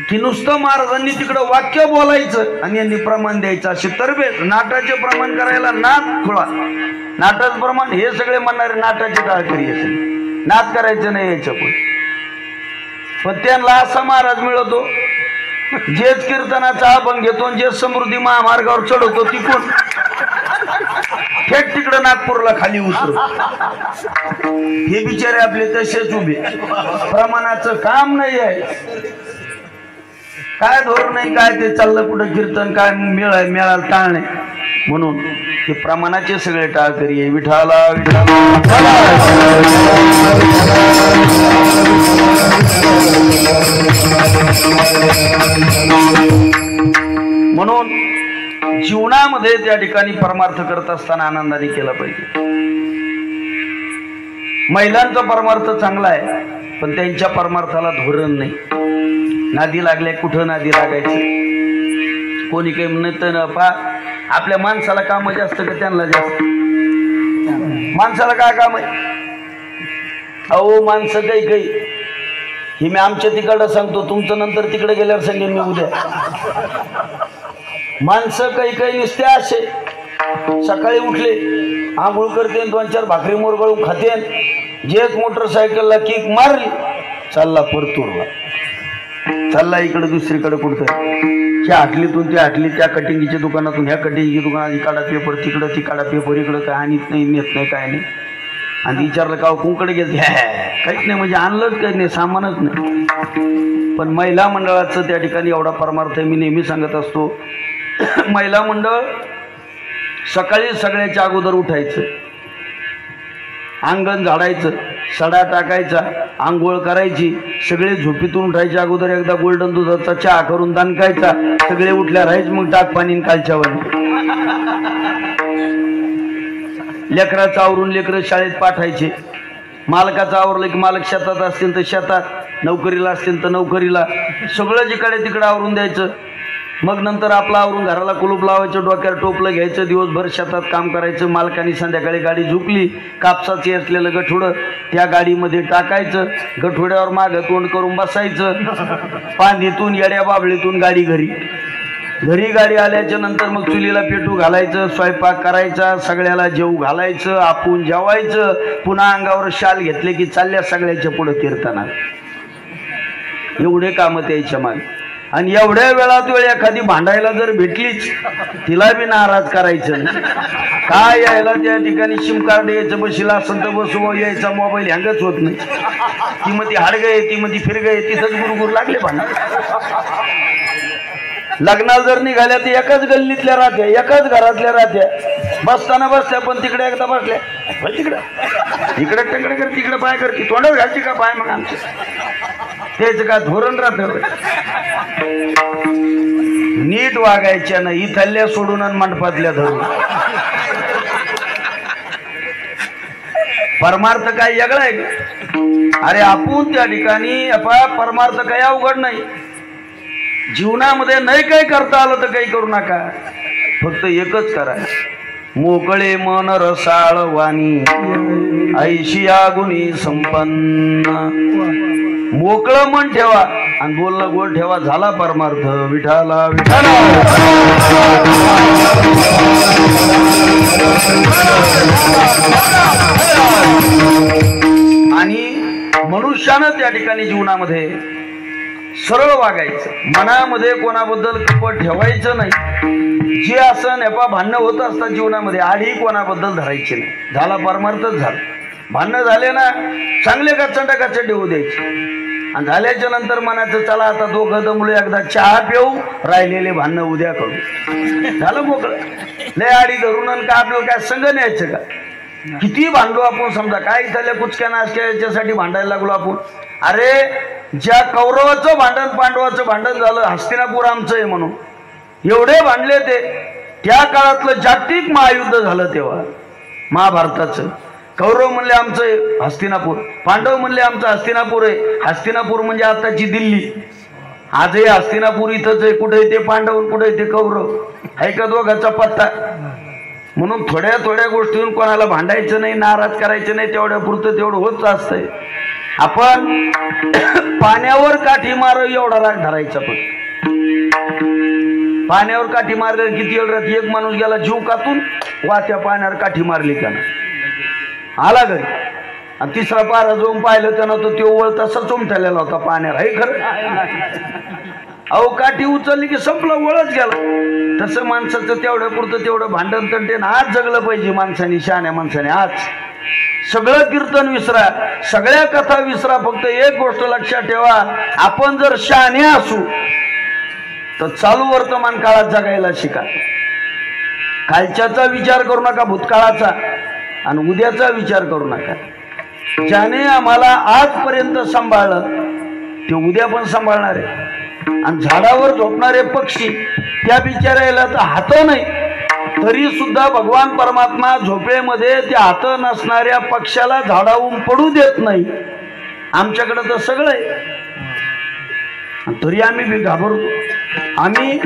की नुसतं महाराजांनी तिकडं वाक्य बोलायचं आणि यांनी प्रमाण द्यायचं असे तरबेज नाटाचे प्रमाण करायला नाट खुळा नाटाचं प्रमाण हे सगळे म्हणणारे नाटाचे टाळकरी असेल नाट करायचं नाही याच्या पण त्यांना असा महाराज मिळवतो जेच कीर्तनाचा अभंग घेतो जे समृद्धी महामार्गावर चढवतो तिकून थेट तिकडं नागपूरला खाली उतरतो हे बिचारे आपले तसेच उभे प्रमाणाचं काम नाही आहे काय धोरण नाही काय ते चाललं कुठं कीर्तन काय मिळालं टाळणे म्हणून हे प्रमाणाचे सगळे टाळकरी आहे विठाला म्हणून जीवनामध्ये त्या ठिकाणी परमार्थ करत असताना आनंदाने केला पाहिजे महिलांचा परमार्थ चांगला आहे पण त्यांच्या परमार्थाला धोरण नाही नादी लागल्या कुठं नादी लागायचं कोणी काही म्हणत ना पा आपल्या माणसाला काम जास्त का त्यांना जास्त माणसाला काय काम आहे अहो माणसं काही काही हे मी आमच्या तिकडं सांगतो तुमचं नंतर तिकडे गेल्यावर सांगेन मी उद्या माणसं काही काही नुसते असे सकाळी उठले आंघोळ करते 2-4 भाकरी मोरगळून खाते जेच मोटरसायकलला किक मारली चालला परतूरला चालला इकडे दुसरीकडे कुठं ह्या हाटलीतून त्या हाटली त्या कटिंगीच्या दुकानातून ह्या कटिंगीच्या दुकानात इकाडा पेपर तिकडं तिकाडा पेपर इकडं काय आणत नाही नेत नाही काय नाही आणि विचारलं का कुंकडे घेत काहीच नाही म्हणजे आणलंच काही नाही सामानच नाही पण महिला मंडळाचं त्या ठिकाणी एवढा परमार्थ मी नेहमी सांगत असतो महिला मंडळ सकाळी सगळ्याच्या अगोदर उठायचं अंगण झाडायचं सडा टाकायचा आंघोळ करायची सगळे झोपीतून उठायच्या अगोदर एकदा गोल्डन दुधाचा चहा करून दानकायचा सगळे उठल्या राहायचं मग टाक पाणी कालच्यावर लेकराचं आवरून लेकरं शाळेत पाठायचे मालकाचं आवरलं की मालक शेतात असतील तर शेतात नोकरीला असतील तर नोकरीला सगळं जिकडे तिकडे आवरून द्यायचं मग नंतर आपलं आवरून घराला कुलूप लावायचं डोक्यावर टोपलं घ्यायचं दिवसभर शेतात काम करायचं मालकाने संध्याकाळी गाडी झुकली कापसाची असलेलं गठोडं त्या गाडीमध्ये टाकायचं गठोड्यावर मागं तोंड करून बसायचं पांदीतून येड्या बाबळीतून गाडी घरी गाडी आल्याच्या नंतर मग चुलीला पेटू घालायचं स्वयंपाक करायचा सगळ्याला जेवू घालायचं आपण जेवायचं पुन्हा अंगावर शाल घेतले की चालल्या सगळ्याच्या पुढे कीर्तनात एवढे कामं त्याच्या मागे आणि एवढ्या वेळात वेळ एखादी भांडायला जर भेटलीच तिला बी नाराज करायचं नाही काय यायला त्या ठिकाणी सिम कार्ड यायचं बशीला असेल तर बसू यायचा मोबाईल हँगच होत नाही ती मध्ये हाडगय ती मध्ये फिरगय तिथंच गुरगुर लागले भांडण लग्नाला जर निघाल्या तर एकाच गल्लीतल्या राहत्या एकाच घरातल्या राहत्या बसताना बसल्या पण तिकडे एकदा बसल्या तिकडं इकडे तिकडे कर तिकडे पाय करते तोंडावर घालची का पाय मग आमचं तेच का धोरण राहत नीट वागायच्या ना इथल्या सोडून आणि मंडपातल्या धरून परमार्थ काय वेगळा आहे का अरे आपण त्या ठिकाणी परमार्थ काय अवघड नाही जीवनामध्ये नाही काही करता आलं तर काही करू नका फक्त एकच करा मोकळे मन रसाळ वाणी ऐशिया गुणी संपन्न मोकळं मन ठेवा आणि बोलणं गोड ठेवा. झाला परमार्थ. विठाला विठाला. आणि मनुष्यानं त्या ठिकाणी जीवनामध्ये सरळ वागायचं. मनामध्ये कोणाबद्दल कपट ठेवायचं नाही. जे असं नेपा भांडणं होत असतात जीवनामध्ये, आधी कोणाबद्दल धरायची नाही. झाला परमार्थच झाला. भांडणं झाले ना, चांगले कचंडा कचंडे होऊ द्यायचे. आणि झाल्याच्या नंतर म्हणायचं चला आता दोघं दमलो एकदा चहा पिऊ, राहिलेले भांडणं उद्या करू. झालं मोकळं. लय आडी धरून का आपल्याला काय संग न्यायचं का? किती भांडलो आपण. समजा काय झाल्या कुचक्या नाचक्या याच्यासाठी भांडायला लागलो आपण. अरे ज्या कौरवाचं भांडण पांडवाचं भांडण झालं, हस्तिनापूर आमचं आहे म्हणून एवढे भांडले ते. त्या काळातलं जागतिक महायुद्ध झालं तेव्हा महाभारताचं. कौरव म्हणले आमचं आहे हस्तिनापूर, पांडव म्हणले आमचं हस्तिनापूर आहे. हस्तिनापूर म्हणजे आताची दिल्ली. आजही हस्तिनापूर इथंच आहे. कुठे ते पांडव कुठे ते कौरव, आहे का दोघांचा पत्ता. म्हणून थोड्या थोड्या गोष्टीतून कोणाला भांडायचं नाही, नाराज करायचं नाही. तेवढ्या पुरतं तेवढं होत असतंय. आपण पाण्यावर काठी मार एवढा राग धरायचा. पण पाण्यावर काठी मारलं किती वेळ राहते. एक माणूस गेला जीव कातून, वाच्या पाण्यावर काठी मारली त्यानं, आला घरी. आणि तिसरा पारा जाऊन पाहिलं त्यानं तर तो वळ तसा चोमठलेला होता पाण्यावर. हे खरं. अहो काठी उचलली की संपला, वळच गेला. तसं माणसाचं तेवढ्या पुरतं तेवढं भांडण तंटेन आज जगलं पाहिजे माणसाने, शहाण्या माणसाने. आज सगळं कीर्तन विसरा, सगळ्या कथा विसरा. फक्त एक गोष्ट लक्षात ठेवा, आपण जर शहाणे असू तर चालू वर्तमान काळात जगायला शिका. कालच्याचा विचार करू नका, भूतकाळाचा. आणि उद्याचा विचार करू नका. ज्याने आम्हाला आजपर्यंत सांभाळलं ते उद्या पण सांभाळणार आहे. आणि झाडावर झोपणारे पक्षी, त्या बिचारायला तर हात नाही, तरी सुद्धा भगवान परमात्मा झोपेमध्ये त्या हात नसणाऱ्या पक्षाला झाडावून पडू देत नाही. आमच्याकडे तर सगळं आहे, तरी आम्ही बी घाबरतो. आम्ही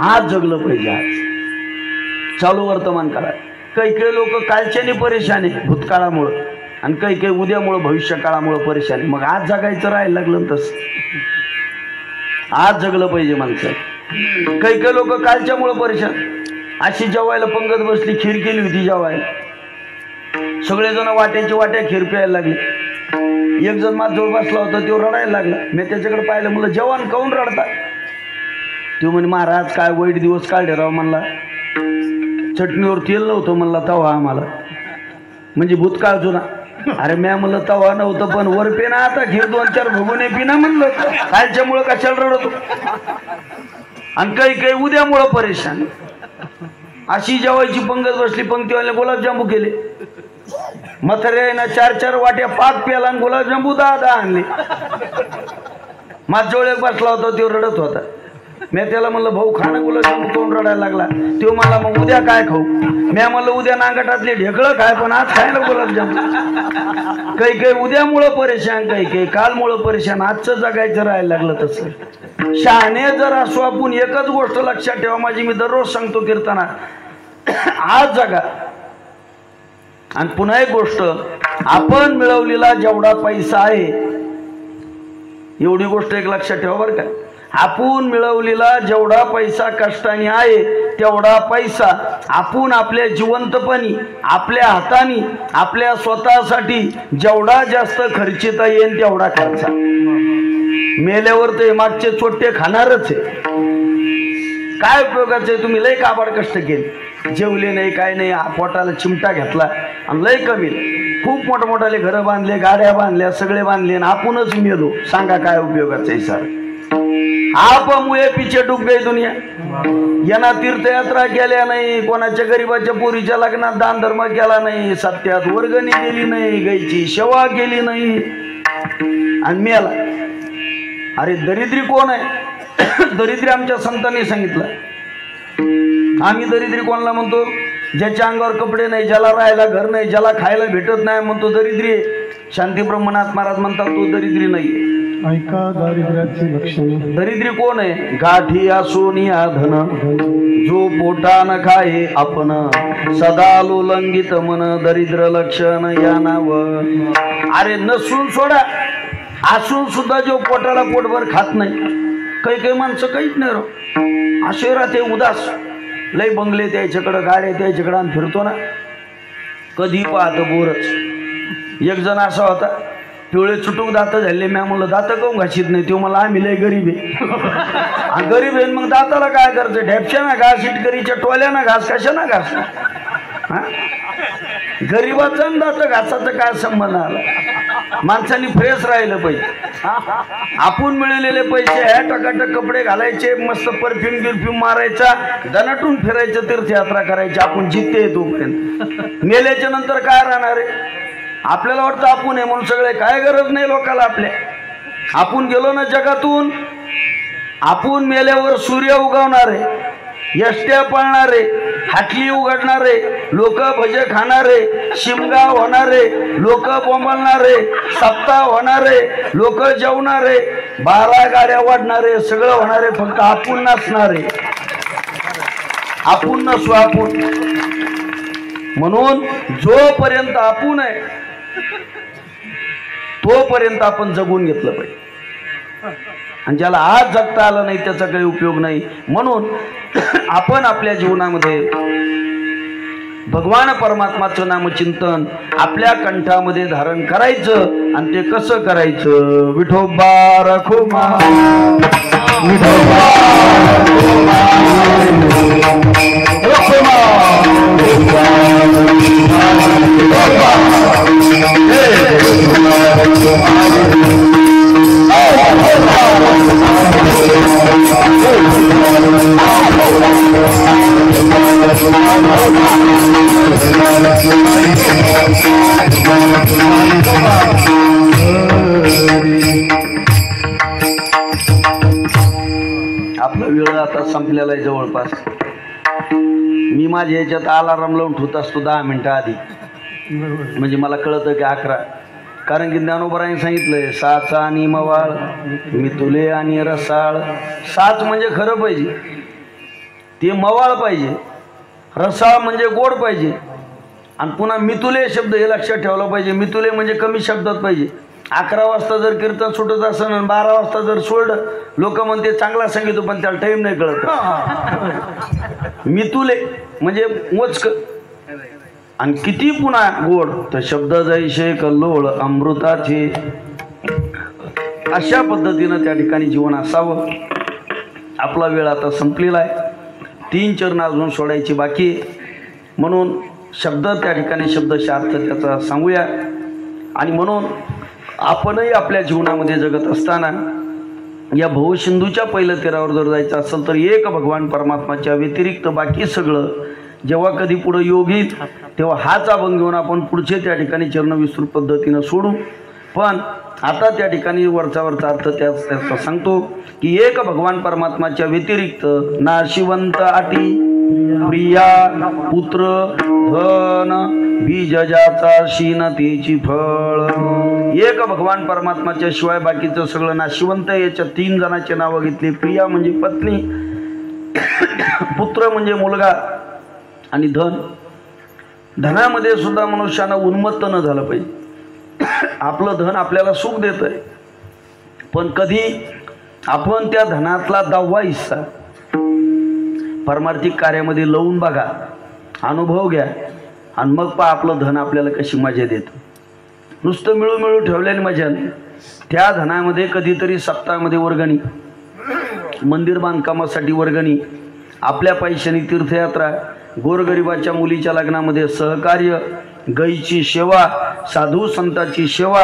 आज जगलं पाहिजे. आज चालू वर्तमान करा. काही काही लोक कालच्याने परेशान आहे भूतकाळामुळं, आणि काही काही उद्यामुळं भविष्य काळामुळं परेशान आहे. मग आज जगायचं राहायला लागलं तसं. आज जगलं पाहिजे माणसं. काही काही लोक कालच्यामुळं परेशान. अशी जेवायला पंगत बसली, खीर केली होती जेवायला, सगळेजण वाट्याची वाट्या खीर प्यायला लागले. एक जण माझ्याजवळ बसला होता, तो रडायला लागला. मी त्याच्याकडे पाहिलं, म्हणलं जेवण काऊन रडता? तो म्हणे महाराज काय वाईट दिवस काढले राव. म्हणला चटणीवर तेल नव्हतं म्हणला तवा आम्हाला, म्हणजे भूतकाळ जुना. अरे म्या म्हणलं तवा नव्हतं, पण वर पेना आता खीर 2-4 भगवणे पिना म्हणलं. कालच्यामुळं कशाला रडतो? आणि काही काही उद्यामुळं परेशान. अशी जेवायची पंगत बसली, पंक्तीवाले गुलाबजांबू केले. म्हातारे ना 4-4 वाट्या पाक प्याला आणि गुलाबजांबू 10 आणले. माझ्याजवळ एक बसला होता, तो रडत होता. मी त्याला म्हणलं भाऊ खाणं गुलाबजांबू, तोंड रडायला लागला. तो मला मग उद्या काय खाऊ? मी म्हणलं उद्या नांगटातले ढेकळं खाय, पण आज खायला गुलाबजांबू. काही काही उद्यामुळं परेशान, काही काही कालमुळं परेशान. आजचं जगायचं राहायला लागलं तसं. शहाणे जर असो आपण, एकच गोष्ट लक्षात ठेवा माझी, मी दररोज सांगतो कीर्तनात, आज जगा. आणि पुन्हा एक गोष्ट, आपण मिळवलेला जेवढा पैसा आहे, एवढी गोष्ट एक लक्षात ठेवा बरं का. आपण मिळवलेला जेवढा पैसा कष्टाने आहे, तेवढा पैसा आपण आपल्या जिवंतपणी, आपल्या हाताने, आपल्या स्वतःसाठी जेवढा जास्त खर्चिता येईल तेवढा खर्चा. मेल्यावर ते मागचे चोट्टे खाणारच आहे. काय उपयोगाचं आहे? तुम्ही लय काबाड कष्ट केले, जेवले नाही, काय नाही, पोटाला चिमटा घेतला आणि लय कमी, खूप मोठमोठाले घरं बांधले, गाड्या बांधल्या, सगळे बांधले, आणि आपणच मेलो. सांगा काय उपयोगाचं आहे सर? आप मुळे पिछे डूब गई दुनिया. यांना तीर्थयात्रा केल्या नाही, कोणाच्या गरीबाच्या पोरीच्या लग्नात दान धर्म केला नाही, सत्यात वर्गणी केली नाही, गायची सेवा केली नाही, आणि मेला. अरे दरिद्री कोण आहे? दरिद्री आमच्या संतांनी सांगितलं. आम्ही दरिद्री कोणाला म्हणतो? ज्याच्या अंगावर कपडे नाही, ज्याला राहायला घर नाही, ज्याला खायला भेटत नाही, म्हणतो दरिद्री आहे. शांती ब्रह्मनाथ महाराज म्हणतात तो दरिद्री नाही. ऐका दारिद्र्याची लक्षणे. दरिद्री कोण आहे? गाठी असोनिया धन, जो पोटा न खाये आपण, सदा लोलंगित मन, दरिद्र लक्षण या नाव. अरे नसून सोडा, असून सुद्धा जो पोटाला पोटभर खात नाही, काही काही माणसं काहीच नाही रो, असे राहते उदास. लय बंगले त्याच्याकडं, गाड्या त्याच्याकडं आणि फिरतो ना, कधी पाहतो बोरच. एक जण असा होता, पिवळे चुटूक दात झाले. मी म्हणलं दात काऊन घाशीत नाही? तो मला आम्ही लय गरीब आहे. गरीब आहे मग दाताला काय करायचं? ढेपच्या ना घास, इटकरीच्या टोल्या ना घास, कशा ना घास. गरीबाचा दात घासाचा काय संबंध आला? माणसांनी फ्रेश राहिलं पाहिजे. आपण मिळवलेले पैसे ह्या टकाटक कपडे घालायचे, मस्त परफ्यूम गिरफ्यूम मारायचा, दनाटून फिरायचं, तीर्थयात्रा करायची. आपण जिथे तोपर्यंत मेल्याच्या नंतर काय राहणार आहे? आपल्याला वाटतं आपण आहे म्हणून सगळे, काय गरज नाही लोकाला आपल्या. आपण गेलो ना जगातून, आपण मेल्यावर सूर्य उगवणारे, यष्ट्या पळणारे, हाटली उघडणारे, लोक भजे खाणारे, शिमगा होणारे, लोक बोंबलणारे, सप्ताह होणारे, लोक जेवणारे, 12 गाड्या वाढणारे, सगळं होणारे. फक्त आपण नसणारे, आपण नसू आपण. म्हणून जोपर्यंत आपण आहे तोपर्यंत आपण जगून घेतलं पाहिजे. आणि ज्याला आज जगता आलं नाही त्याचा काही उपयोग नाही. म्हणून आपण आपल्या जीवनामध्ये भगवान परमात्माचं नामचिंतन आपल्या कंठामध्ये धारण करायचं. आणि ते कसं करायचं? विठोबा रखुमा, विठोबा रखुमा, आपला वेळ आता संपलेला आहे जवळपास. मी माझ्या ह्याच्यात अलार्म लावून ठेवत असतो 10 मिनिटं आधी, म्हणजे मला कळतं की 11. कारण की ज्ञानोबरांनी सांगितलंय, साचा आणि मवाळ, मितुले आणि रसाळ. साच म्हणजे खरं पाहिजे, ते मवाळ पाहिजे. रसाळ म्हणजे गोड पाहिजे. आणि पुन्हा मितुले शब्द हे लक्षात ठेवला पाहिजे. मितुले म्हणजे कमी शब्दात पाहिजे. 11 वाजता जर कीर्तन सुटत असेल आणि 12 वाजता जर सोडलं, लोक म्हणते चांगला सांगितलं पण त्याला टाईम नाही कळत. मितुले म्हणजे मोजक. आणि किती पुन्हा गोड, तर शब्द जैसे कल्लोळ अमृताचे. अशा पद्धतीनं त्या ठिकाणी जीवन असावं. आपला वेळ आता संपलेला आहे. 3 चरण अजून सोडायची बाकी. म्हणून शब्द त्या ठिकाणी शब्दशार्थ त्याचा सांगूया. आणि म्हणून आपणही आपल्या जीवनामध्ये जगत असताना या भवसिंधूच्या पहिल्या तीरावर जर जायचं असेल तर एक भगवान परमात्माच्या व्यतिरिक्त बाकी सगळं जेव्हा कधी पुढं योग येईल तेव्हा हाच अभंग घेऊन आपण पुढचे त्या ठिकाणी चरण विस्तृत पद्धतीनं सोडू. पण आता त्या ठिकाणी वरचा अर्थ त्याचा सांगतो की एक भगवान परमात्माच्या व्यतिरिक्त नाशिवंत आटी, प्रिया, पुत्र, धन, बीज ज्याचा शीनतेची फळ. एक भगवान परमात्माच्या शिवाय बाकीचं सगळं नाशिवंत. याच्या 3 जणांचे नावं घेतली. प्रिया म्हणजे पत्नी, पुत्र म्हणजे मुलगा, आणि धन. धनामध्ये सुद्धा मनुष्यानं उन्मत्त न झालं पाहिजे. आपलं धन आपल्याला सुख देत आहे, पण कधी आपण त्या धनातला 10वा हिस्सा परमार्थिक कार्यामध्ये लावून बघा, अनुभव घ्या, आणि मग पहा आपलं धन आपल्याला कशी मजा देतं. नुसतं मिळू ठेवल्याने मजा नाही. त्या धनामध्ये कधीतरी सप्ताहामध्ये वर्गणी, मंदिर बांधकामासाठी वर्गणी, आपल्या पैशाने तीर्थयात्रा, गोरगरिबाच्या मुलीच्या लग्नामध्ये सहकार्य, गायीची सेवा, साधू संतांची सेवा.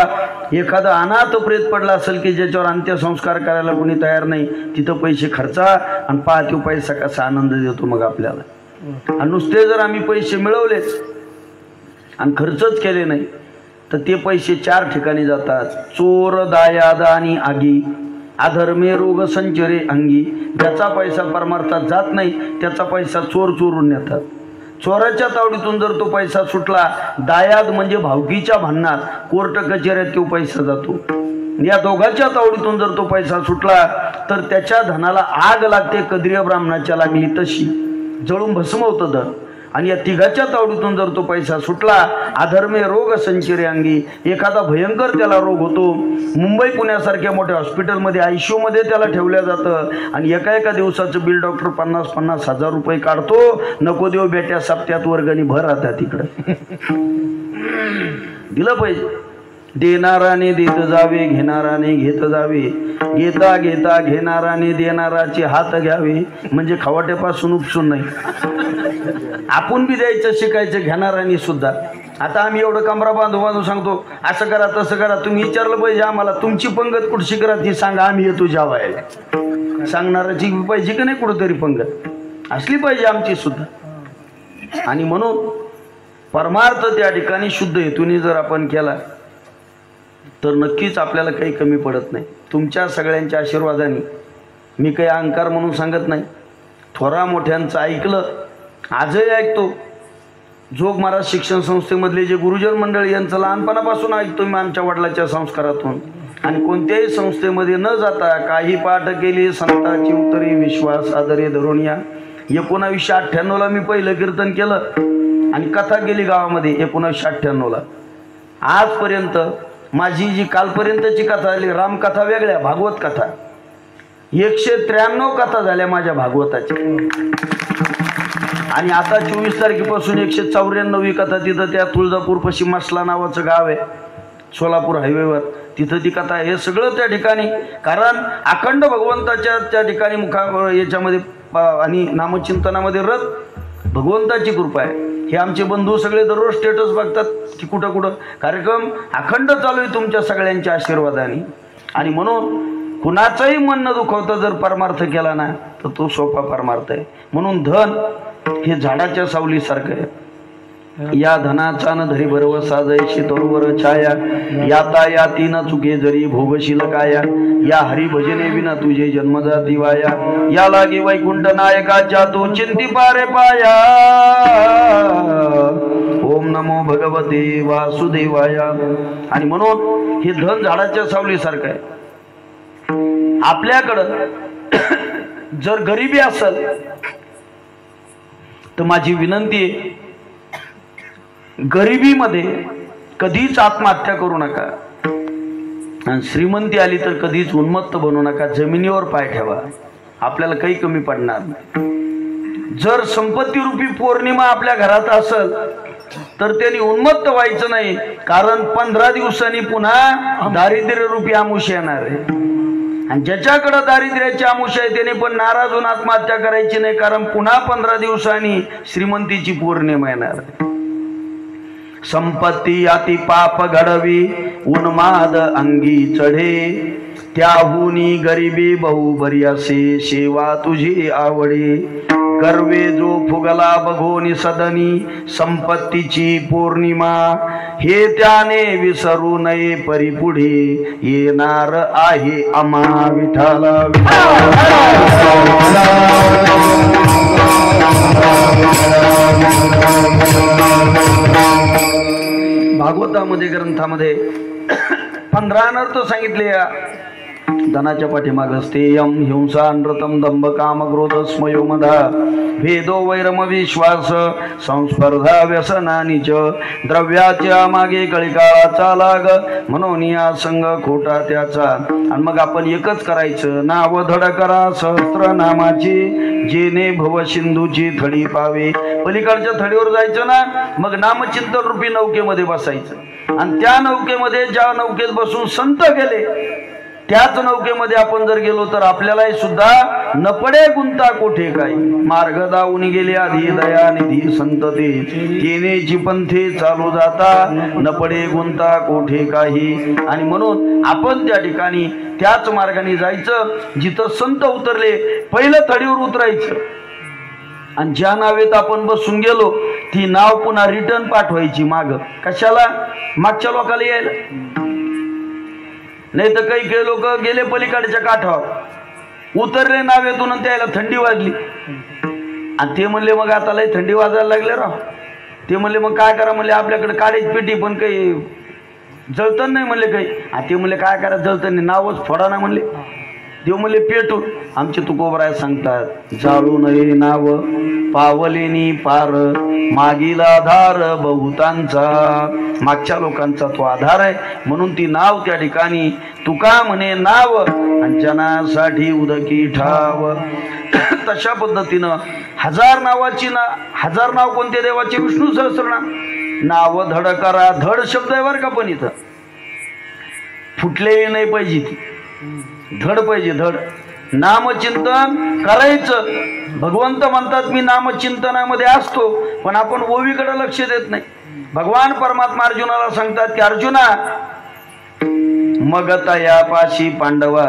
एखादा अनाथ प्रेत पडला असेल की ज्याच्यावर अंत्यसंस्कार करायला कोणी तयार नाही, तिथं पैसे खर्चा आणि पहा तो पैसा कसा आनंद देतो मग आपल्याला. आणि नुसते जर आम्ही पैसे मिळवलेच आणि खर्चच केले नाही तर ते पैसे 4 ठिकाणी जातात. चोर दायाद आणि आगी, अधर्मे रोग संचरे अंगी. ज्याचा पैसा परमार्थात जात नाही त्याचा पैसा चोर चोरून नेतात. चोराच्या तावडीतून जर तो पैसा सुटला, दायाद म्हणजे भावकीच्या भांडणात, कोर्ट कचेऱ्यात तो पैसा जातो. या दोघांच्या तावडीतून जर तो पैसा सुटला तर त्याच्या धनाला आग लागते. कद्रीय ब्राह्मणाच्या लागली तशी जळून भस्म होतं धन. आणि या तिघाच्या तावडीतून जर तो पैसा सुटला, अधर्मे रोग संचिरे अंगी, एखादा भयंकर त्याला रोग होतो, मुंबई पुण्यासारख्या मोठ्या हॉस्पिटलमध्ये ICU मध्ये त्याला ठेवलं जातं आणि एका दिवसाचं बिल डॉक्टर 50-50 हजार रुपये काढतो. नको देव बेट्या, सप्त्यात वर्गणी भर आता तिकडं. दिलं पाहिजे. देणाराने देत जावे, घेणाराने घेत जावे, घेता घेता घेणाराने देणाराचे हात घ्यावे. म्हणजे खवाट्यापासून उपसून नाही, आपण बी द्यायचं शिकायचं घेणाराने सुद्धा. आता आम्ही एवढं कमरा बांधू सांगतो, असं करा तसं करा. तुम्ही विचारलं पाहिजे आम्हाला, तुमची पंगत कुठशी करा ती सांगा, आम्ही येतो जेवायला. सांगणाराची पाहिजे की नाही कुठंतरी पंगत असली पाहिजे आमची सुद्धा. आणि म्हणून परमार्थ त्या ठिकाणी शुद्ध हेतूने जर आपण केला तर नक्कीच आपल्याला काही कमी पडत नाही. तुमच्या सगळ्यांच्या आशीर्वादाने, मी काही अहंकार म्हणून सांगत नाही, थोरा मोठ्यांचं ऐकलं, आजही ऐकतो. जोग महाराज शिक्षण संस्थेमधले जे गुरुजन मंडळ यांचं लहानपणापासून ऐकतो मी आमच्या वडिलाच्या संस्कारातून. आणि कोणत्याही संस्थेमध्ये न जाता काही पाठ केली संताची उत्तरी विश्वास आदरे धरून या. 1998ला मी पहिलं कीर्तन केलं आणि कथा गेली गावामध्ये 1998ला. आजपर्यंत माझी जी कालपर्यंतची कथा आली, रामकथा वेगळ्या, भागवत कथा 193 कथा झाल्या माझ्या भागवताच्या. आणि आता 24 तारखेपासून 194वी कथा तिथं त्या तुळजापूर पश्चिम मसला नावाचं गाव आहे, सोलापूर हायवेवर, तिथं ती कथा. हे सगळं त्या ठिकाणी, कारण अखंड भगवंताच्या त्या ठिकाणी याच्यामध्ये आणि नामचिंतनामध्ये रथ भगवंताची कृपा आहे. हे आमचे बंधू सगळे दररोज स्टेटस बघतात की कुठं कुठं कार्यक्रम अखंड चालू आहे तुमच्या सगळ्यांच्या आशीर्वादाने. आणि म्हणून कुणाचंही मन न दुखवता जर परमार्थ केला ना तर तो सोपा परमार्थ आहे. म्हणून धन हे झाडाच्या सावलीसारखं आहे. या धनाचा न धरी भरवसा जैशी तरुवर छाया, याता याती न चुके जरी भोगशील काया, या हरी भजने विना तुझे जन्म जाती वाया, या लागी वैकुंठ नायकाच्या तू चिंती पारे पाया. ओम नमो भगवते वासुदेवाया. आणि म्हणून हे धन झाडाच्या सावलीसारखं आहे. आपल्याकडं जर गरिबी असेल तर माझी विनंती आहे, गरिबीमध्ये कधीच आत्महत्या करू नका. आणि श्रीमंती आली तर कधीच उन्मत्त बनू नका. जमिनीवर पाय ठेवा, आपल्याला काही कमी पडणार नाही. जर संपत्ती रूपी पौर्णिमा आपल्या घरात असेल तर त्यांनी उन्मत्त व्हायचं नाही, कारण 15 दिवसांनी पुन्हा दारिद्र्य रूपी आमुष येणार आहे. आणि ज्याच्याकडे दारिद्र्याची आमुष आहे त्याने पण नाराज होऊन आत्महत्या करायची नाही, कारण पुन्हा 15 दिवसांनी श्रीमंतीची पौर्णिमा येणार आहे. संपत्ती अति पाप घडवी उन्माद अंगी चढे, त्याहुनी गरिबी बहु बरी असे सेवा तुझी आवडे. गर्वे जो फुगला बघोनी सदनी संपत्तीची पौर्णिमा, हे त्याने विसरू नये परिपुढे येणार आहे आम्हा विठाला. भागवतामध्ये ग्रंथामध्ये 15 अनर्थ सांगितले. धनाच्या पाठीमाग असते यम हिंसा नृतम दंभ काम क्रोध स्मयो मधा भेदो वैरम विश्वास संस्पर्धा व्यसनानीच, द्रव्याच्या मागे कळिकाळाचा लाग म्हणून या संग खोटा त्याचा. आणि मग आपण एकच करायचं, नाव धड करा सहस्त्र नामाची, जेने भव सिंधूची थडी पावे. पलीकडच्या थडीवर जायचं ना, मग नामचिंतन रूपी नौकेमध्ये बसायचं. आणि त्या नौकेमध्ये ज्या नौकेत बसून संत गेले त्याच नौकेमध्ये आपण जर गेलो तर आपल्यालाही सुद्धा न पडे गुंता कोठे काही. मार्ग दावून गेले आधी दया निधी संतते, केनेची पंथे चालू जाता न पडे गुंता कोठे काही. आणि म्हणून आपण त्या ठिकाणी त्याच मार्गाने जायचं जिथं संत उतरले, पहिलं थडीवर उतरायचं. आणि ज्या नावेत आपण बसून गेलो ती नाव पुन्हा रिटर्न पाठवायची माग. कशाला? मागच्या लोकांना यायला. नाही तर काही लोक गेले पलीकडच्या काठावर, उतरले नावेतून, त्याला थंडी वाजली आणि ते म्हणले मग आता लय थंडी वाजायला लागले राव. ते म्हणले मग काय करा, म्हणले आपल्याकडे काढायची पेटी पण काही जळतण नाही म्हणले काही. ते म्हणले काय करा, जळतण नाही, नावच फोडा ना म्हणले. देव म्हणले पेटून. आमचे तुकोबराय सांगतात जाळू नये नाव पावलेनी पार मागील आधार बहुतांचा, मागच्या लोकांचा तो आधार आहे. म्हणून ती नाव त्या ठिकाणी तुका म्हणे नाव अंजनासाठी उदकी ठाव. तशा पद्धतीनं हजार नावाची हजार नाव कोणते देवाचे? विष्णू सहस्रनाम. नाव धड करा, धड शब्द आहे बरं का, पण इथं फुटले नाही पाहिजे, ती धड पाहिजे, धड. नामचिंतन करायचं. भगवंत म्हणतात मी नामचिंतनामध्ये असतो, पण आपण ओवीकडे लक्ष देत नाही. भगवान परमात्मा अर्जुनाला सांगतात की अर्जुना, मग तयापाशी पांडवा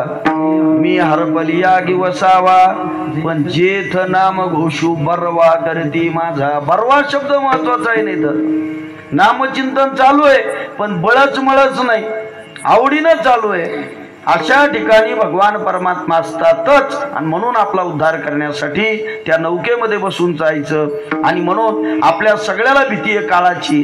मी हरपलिया वसावा, पण जेथ नाम घोषू बरवा करती माझा. बरवा शब्द महत्वाचा आहे. नाही तर नामचिंतन चालू आहे, पण बळच मळच नाही, आवडीनं चालू आहे. अशा ठिकाणी भगवान परमात्मा असतातच. आणि म्हणून आपला उद्धार करण्यासाठी त्या नौकेमध्ये बसून जायचं. आणि म्हणून आपल्या सगळ्याला भीती आहे काळाची,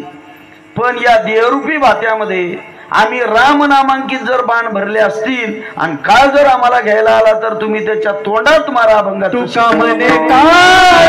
पण या देहरूपी भात्यामध्ये आम्ही राम नामांकित जर बाण भरले असतील आणि काळ जर आम्हाला घ्यायला आला तर तुम्ही त्याच्या तोंडात मारा. भंगा तुका म्हणे काय